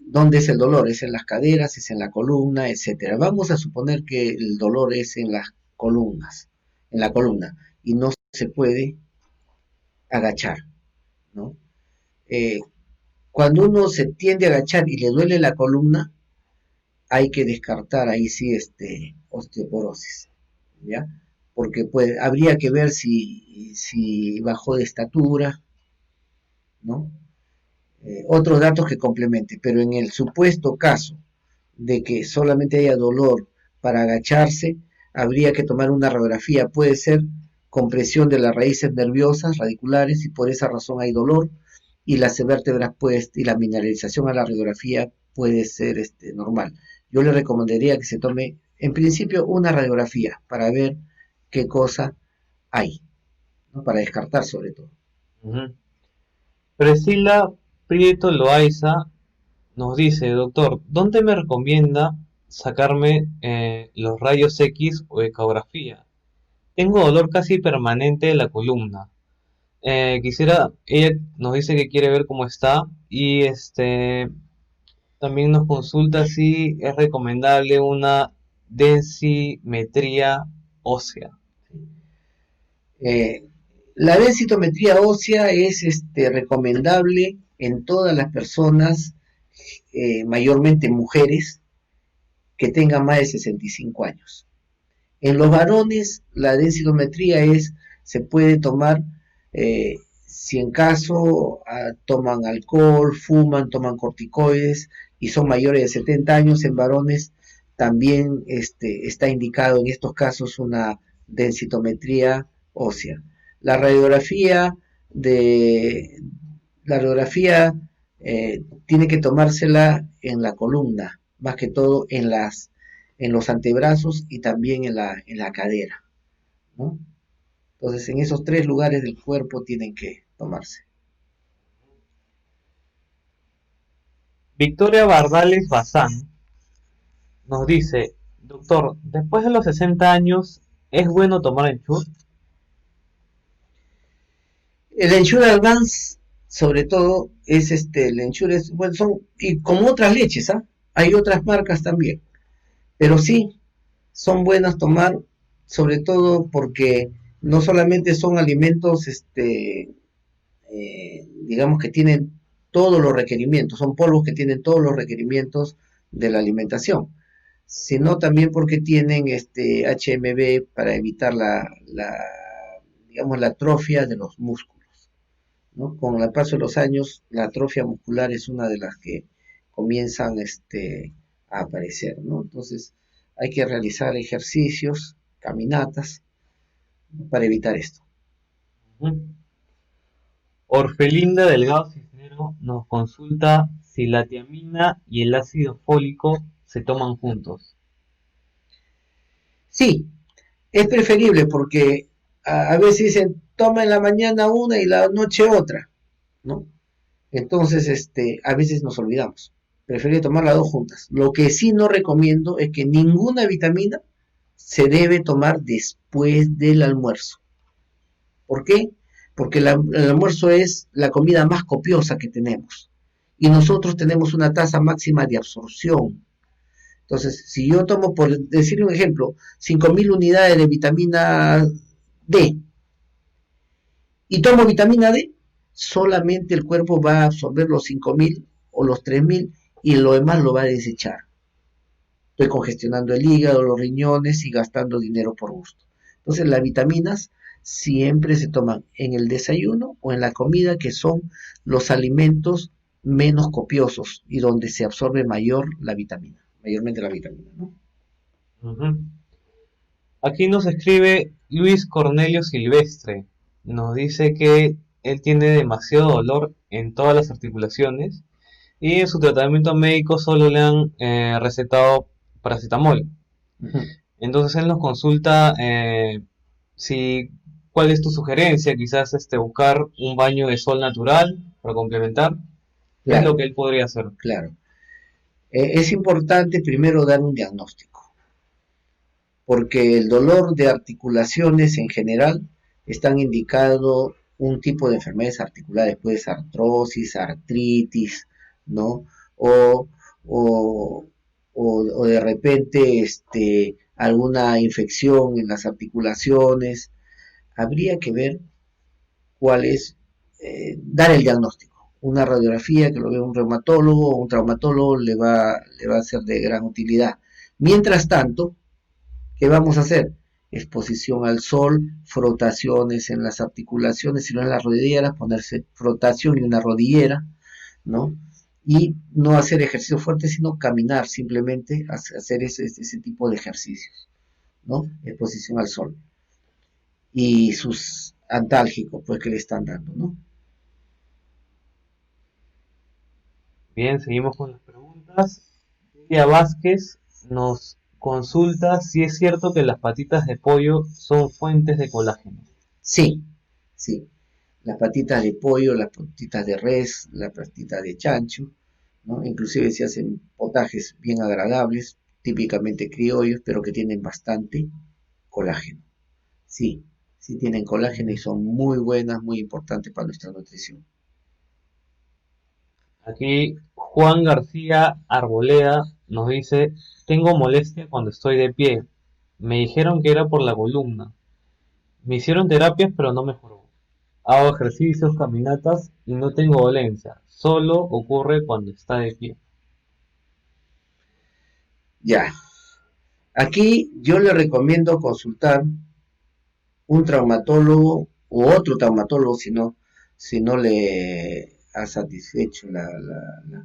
¿Dónde es el dolor? Es en las caderas, es en la columna, etcétera. Vamos a suponer que el dolor es en las columnas, en la columna, y no se puede agachar, ¿no? Eh, Cuando uno se tiende a agachar y le duele la columna, hay que descartar ahí sí osteoporosis, ¿ya? Porque pues, habría que ver si bajó de estatura, ¿no? Otros datos que complemente, pero en el supuesto caso de que solamente haya dolor para agacharse, habría que tomar una radiografía, puede ser compresión de las raíces nerviosas radiculares y por esa razón hay dolor y las vértebras pues y la mineralización a la radiografía puede ser normal. Yo le recomendaría que se tome en principio una radiografía para ver qué cosa hay, ¿no? Para descartar sobre todo. Ujú. Priscila Prieto Loaiza nos dice, doctor, ¿dónde me recomienda sacarme los rayos X o ecografía? Tengo dolor casi permanente de la columna. Ella nos dice que quiere ver cómo está y también nos consulta si es recomendable una densimetría ósea. Eh, la densitometría ósea es recomendable en todas las personas, mayormente mujeres, que tengan más de 65 años. En los varones, la densitometría se puede tomar si en caso toman alcohol, fuman, toman corticoides y son mayores de 70 años. En varones también está indicado en estos casos una densitometría ósea. La radiografía de la radiografía tiene que tomársela en la columna, más que todo en los antebrazos y también en la cadera, ¿no? Entonces, en esos tres lugares del cuerpo tienen que tomarse. Victoria Bardales Bazán nos dice, doctor, después de los 60 años, ¿es bueno tomar Ensure? El Ensure Advance, sobre todo, es el Ensure, bueno, y como otras leches, ¿ah? Hay otras marcas también, pero sí, son buenas tomar, sobre todo porque no solamente son alimentos, digamos que tienen todos los requerimientos, son polvos que tienen todos los requerimientos de la alimentación, sino también porque tienen este HMB para evitar digamos, la atrofia de los músculos, ¿no? Con el paso de los años, la atrofia muscular es una de las que comienzan a aparecer, ¿no? Entonces, hay que realizar ejercicios, caminatas, ¿no? Para evitar esto. Ujú. Orfelinda Delgado Cisnero nos consulta si la tiamina y el ácido fólico se toman juntos. Sí, es preferible porque a veces dicen, toma en la mañana una y la noche otra, ¿no? Entonces, a veces nos olvidamos. Prefiero tomar las dos juntas. Lo que sí no recomiendo es que ninguna vitamina se debe tomar después del almuerzo. ¿Por qué? Porque el almuerzo es la comida más copiosa que tenemos. Y nosotros tenemos una tasa máxima de absorción. Entonces, si yo tomo, por decir un ejemplo, 5.000 unidades de vitamina D y tomo vitamina D, solamente el cuerpo va a absorber los 5.000 o los 3.000 y lo demás lo va a desechar. Estoy congestionando el hígado, los riñones y gastando dinero por gusto. Entonces, las vitaminas siempre se toman en el desayuno o en la comida, que son los alimentos menos copiosos y donde se absorbe mayormente la vitamina, ¿no? Ujú. Aquí nos escribe Luis Cornelio Silvestre. Nos dice que él tiene demasiado dolor en todas las articulaciones y en su tratamiento médico solo le han recetado paracetamol. Ujú. Entonces él nos consulta si cuál es tu sugerencia, quizás buscar un baño de sol natural para complementar. ¿Qué es lo Claro, que él podría hacer? claro. Es importante primero dar un diagnóstico, porque el dolor de articulaciones en general están indicando un tipo de enfermedades articulares, puede ser artrosis, artritis, ¿no? O, o, o de repente alguna infección en las articulaciones. Habría que ver cuál es, dar el diagnóstico. Una radiografía que lo vea un reumatólogo o un traumatólogo le va a ser de gran utilidad. Mientras tanto, ¿qué vamos a hacer? Exposición al sol, frotaciones en las articulaciones, si no en las rodilleras, ponerse frotación y una rodillera, ¿no? Y no hacer ejercicio fuerte, sino caminar, simplemente hacer ese tipo de ejercicios, ¿no? Exposición al sol. Y sus antálgicos, pues, que le están dando, ¿no? Bien, seguimos con las preguntas. Lidia Vázquez nos consulta si es cierto que las patitas de pollo son fuentes de colágeno. Sí, sí. Las patitas de pollo, las patitas de res, las patitas de chancho, ¿no? Inclusive se hacen potajes bien agradables, típicamente criollos, pero que tienen bastante colágeno. Sí, sí tienen colágeno y son muy buenas, muy importantes para nuestra nutrición. Aquí Juan García Arboleda nos dice, tengo molestia cuando estoy de pie. Me dijeron que era por la columna. Me hicieron terapias pero no mejoró. Hago ejercicios, caminatas y no tengo dolencia. Solo ocurre cuando está de pie. Ya, aquí yo le recomiendo consultar un traumatólogo u otro traumatólogo si no le ha satisfecho las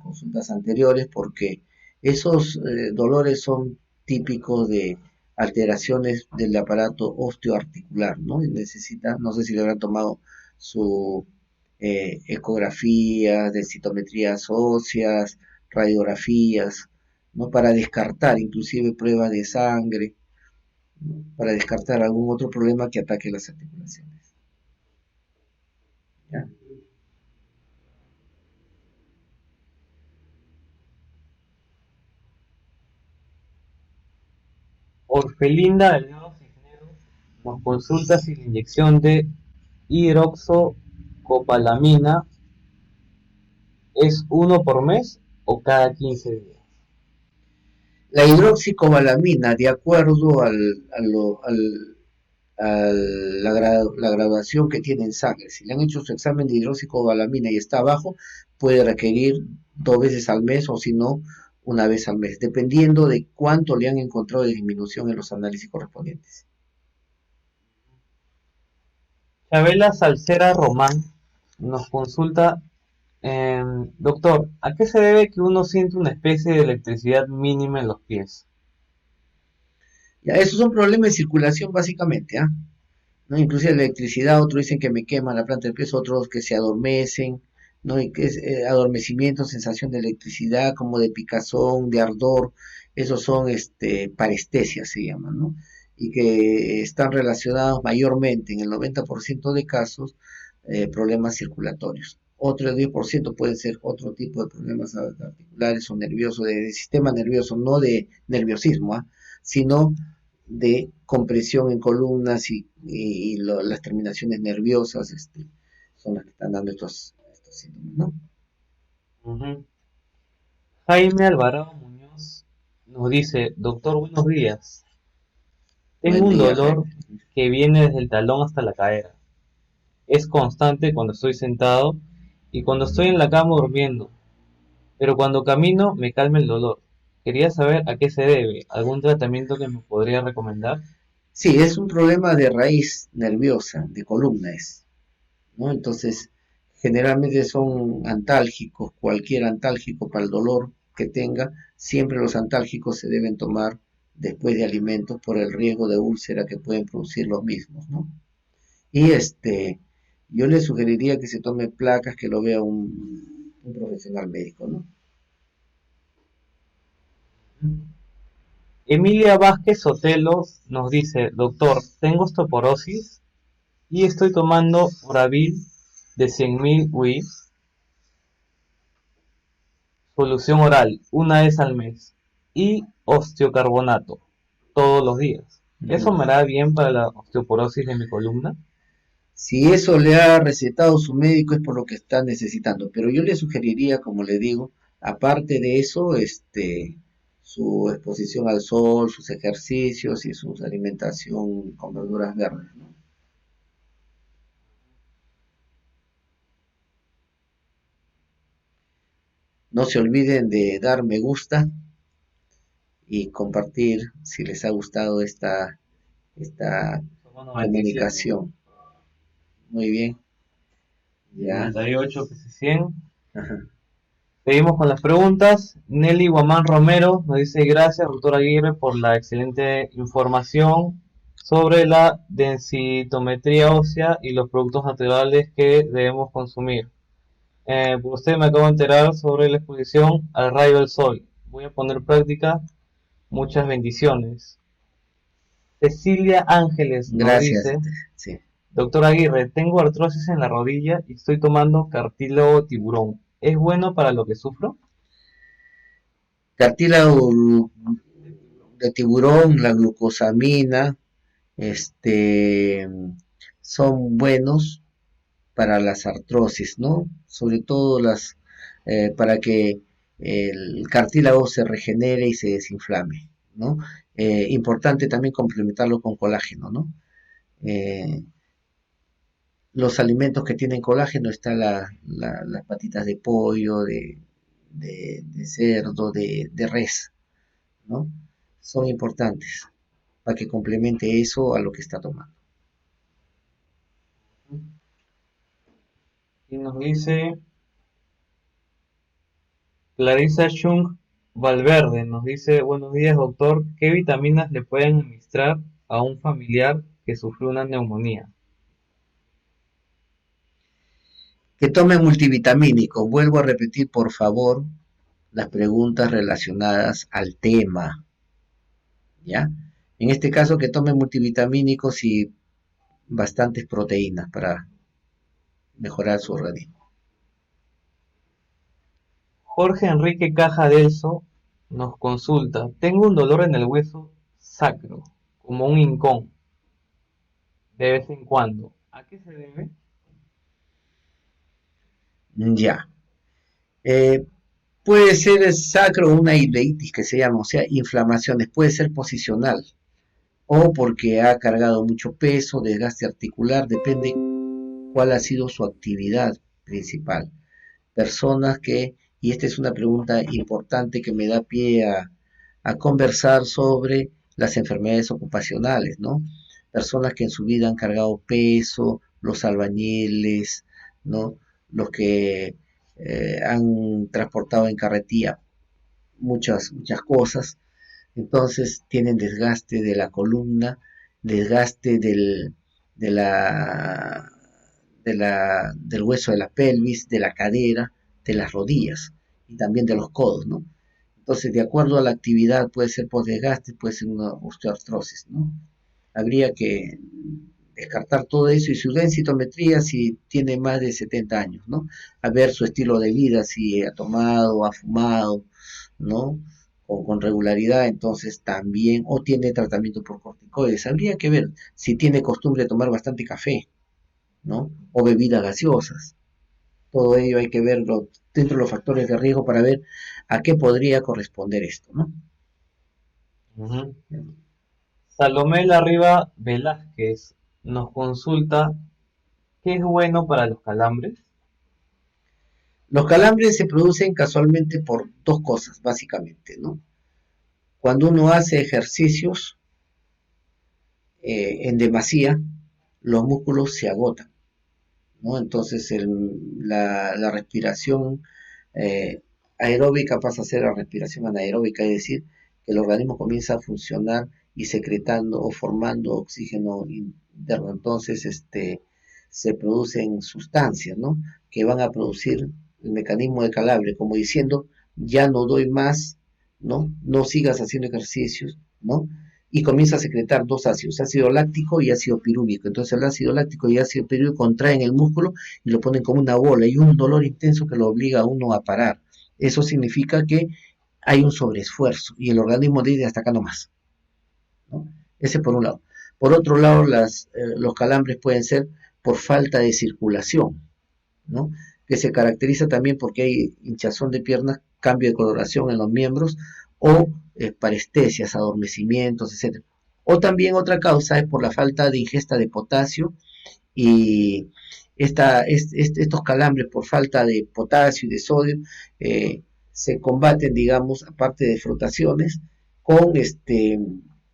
consultas anteriores, porque esos dolores son típicos de alteraciones del aparato osteoarticular, ¿no? Y necesita, no sé si le habrán tomado su ecografía, densitometrías óseas, radiografías, ¿no? Para descartar inclusive pruebas de sangre, ¿no? Para descartar algún otro problema que ataque las articulaciones. ¿Ya? Orfelinda Delgado Cisneros nos consulta si la inyección de hidroxocopalamina es uno por mes o cada 15 días. La hidroxicobalamina, de acuerdo la graduación que tiene en sangre. Si le han hecho su examen de hidroxicobalamina y está bajo, puede requerir 2 veces al mes o si no, una vez al mes, dependiendo de cuánto le han encontrado de disminución en los análisis correspondientes. Chabela Salcera Román nos consulta, doctor, ¿a qué se debe que uno siente una especie de electricidad mínima en los pies? Ya, esos son problemas de circulación básicamente, ¿ah? ¿No? Inclusive la electricidad, otros dicen que me quema la planta del pie, otros que se adormecen, ¿no? Y que es adormecimiento, sensación de electricidad, como de picazón, de ardor, esos son parestesias se llaman, ¿no? Y que están relacionados mayormente en el 90% de casos problemas circulatorios. Otro 10% pueden ser otro tipo de problemas articulares o nerviosos, del sistema nervioso, no de nerviosismo, ¿ah? Sino de compresión en columnas y las terminaciones nerviosas son las que están dando estos síntomas, ¿no? Ujú. Jaime Alvarado Muñoz nos dice, doctor, buenos días. Tengo Buen un día, dolor Jaime. que viene desde el talón hasta la cadera. Es constante cuando estoy sentado y cuando estoy en la cama durmiendo, pero cuando camino me calma el dolor. Quería saber a qué se debe, algún tratamiento que me podría recomendar. Sí, es un problema de raíz nerviosa, de columna es, ¿no? Entonces, generalmente son antálgicos, cualquier antálgico para el dolor que tenga, siempre los antálgicos se deben tomar después de alimentos por el riesgo de úlcera que pueden producir los mismos, ¿no? Y yo le sugeriría que se tome placas, que lo vea un profesional médico, ¿no? Emilia Vázquez Sotelo nos dice, doctor, tengo osteoporosis y estoy tomando Oravil de 100.000 UI, solución oral, una vez al mes, y osteocarbonato, todos los días. ¿Eso me Mm. hará bien para la osteoporosis de mi columna? Si eso le ha recetado su médico es por lo que está necesitando, pero yo le sugeriría, como le digo, aparte de eso, su exposición al sol, sus ejercicios y su alimentación con verduras verdes, ¿no? No se olviden de dar me gusta y compartir si les ha gustado esta Somos 97. comunicación. Muy bien, ya. 98, que se 100. Ajá. Seguimos con las preguntas. Nelly Guamán Romero nos dice gracias, doctor Aguirre, por la excelente información sobre la densitometría ósea y los productos naturales que debemos consumir. Por usted me acabo de enterar sobre la exposición al rayo del sol. Voy a poner en práctica. Muchas bendiciones. Cecilia Ángeles nos Gracias. dice, Sí. doctor Aguirre, tengo artrosis en la rodilla y estoy tomando cartílago tiburón. ¿Es bueno para lo que sufro? Cartílago de tiburón, la glucosamina, este, son buenos para las artrosis, ¿no? Sobre todo para que el cartílago se regenere y se desinflame, ¿no? Importante también complementarlo con colágeno, ¿no? Eh, los alimentos que tienen colágeno están las patitas de pollo, de cerdo, de res, ¿no? Son importantes para que complemente eso a lo que está tomando. Y nos dice Clarissa Chung Valverde, nos dice, buenos días doctor, ¿qué vitaminas le pueden administrar a un familiar que sufrió una neumonía? Que tome multivitamínico. Vuelvo a repetir, por favor, las preguntas relacionadas al tema, ¿ya? En este caso, que tome multivitamínicos y bastantes proteínas para mejorar su organismo. Jorge Enrique Caja Delso nos consulta, tengo un dolor en el hueso sacro, como un hincón, de vez en cuando. ¿A qué se debe? Ya. Eh, puede ser sacro una ileitis que se llama, o sea, inflamaciones. Puede ser posicional o porque ha cargado mucho peso, desgaste articular, depende cuál ha sido su actividad principal. Personas que, y esta es una pregunta importante que me da pie a conversar sobre las enfermedades ocupacionales, ¿no? Personas que en su vida han cargado peso, los albañiles, ¿no? Los que han transportado en carretilla muchas cosas, entonces tienen desgaste de la columna, desgaste de la, del hueso de la pelvis, de la cadera, de las rodillas y también de los codos, ¿no? Entonces, de acuerdo a la actividad, puede ser por desgaste, puede ser una osteoartrosis, ¿no? Habría que descartar todo eso y su densitometría si tiene más de 70 años, ¿no? A ver su estilo de vida, si ha tomado, ha fumado, ¿no? O con regularidad, entonces también, o tiene tratamiento por corticoides. Habría que ver si tiene costumbre de tomar bastante café, ¿no? O bebidas gaseosas. Todo ello hay que verlo dentro de los factores de riesgo para ver a qué podría corresponder esto, ¿no? Ujú. Salomé Larriba Velázquez nos consulta qué es bueno para los calambres. Los calambres se producen casualmente por dos cosas, básicamente, ¿no? Cuando uno hace ejercicios en demasía, los músculos se agotan, ¿no? Entonces la respiración aeróbica pasa a ser la respiración anaeróbica, es decir, que el organismo comienza a funcionar y secretando o formando oxígeno interno. Entonces, se producen sustancias, ¿no? Que van a producir el mecanismo de calambre, como diciendo, ya no doy más, ¿no? No sigas haciendo ejercicios, ¿no? Y comienza a secretar dos ácidos, ácido láctico y ácido pirúvico. Entonces el ácido láctico y ácido pirúvico contraen el músculo y lo ponen como una bola y un dolor intenso que lo obliga a uno a parar. Eso significa que hay un sobreesfuerzo y el organismo dice hasta acá nomás, ¿no? Ese por un lado. Por otro lado, los calambres pueden ser por falta de circulación, ¿no? Que se caracteriza también porque hay hinchazón de piernas, cambio de coloración en los miembros o parestesias, adormecimientos, etc. O también otra causa es por la falta de ingesta de potasio y estos calambres por falta de potasio y de sodio se combaten, digamos, aparte de frotaciones, con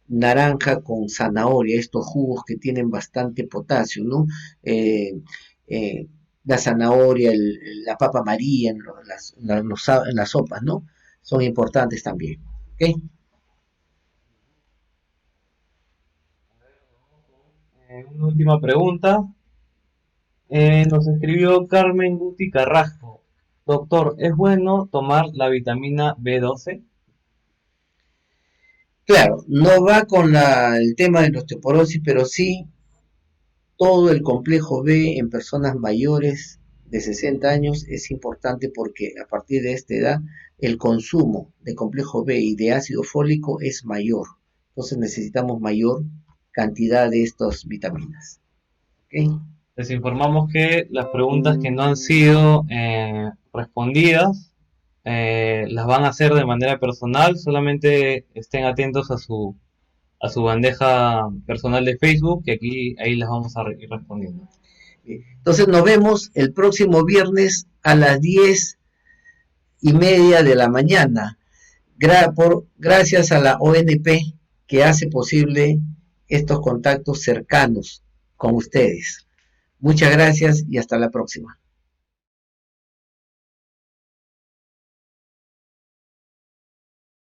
naranja, con zanahoria, estos jugos que tienen bastante potasio, ¿no? Eh, eh, la zanahoria, la papa amarilla en las sopas, ¿no? Son importantes también. ¿Ok? Una última pregunta. Nos escribió Carmen Guti Carrasco. Doctor, ¿es bueno tomar la vitamina B12? Claro, no va con el tema de la osteoporosis, pero sí todo el complejo B en personas mayores de 60 años es importante porque a partir de esta edad el consumo de complejo B y de ácido fólico es mayor. Entonces necesitamos mayor cantidad de estas vitaminas. ¿Ok? Les informamos que las preguntas que no han sido respondidas las van a hacer de manera personal. Solamente estén atentos a su bandeja personal de Facebook, que aquí ahí las vamos a ir respondiendo. Entonces nos vemos el próximo viernes a las 10:30 de la mañana. Gracias a la ONP que hace posible estos contactos cercanos con ustedes. Muchas gracias y hasta la próxima.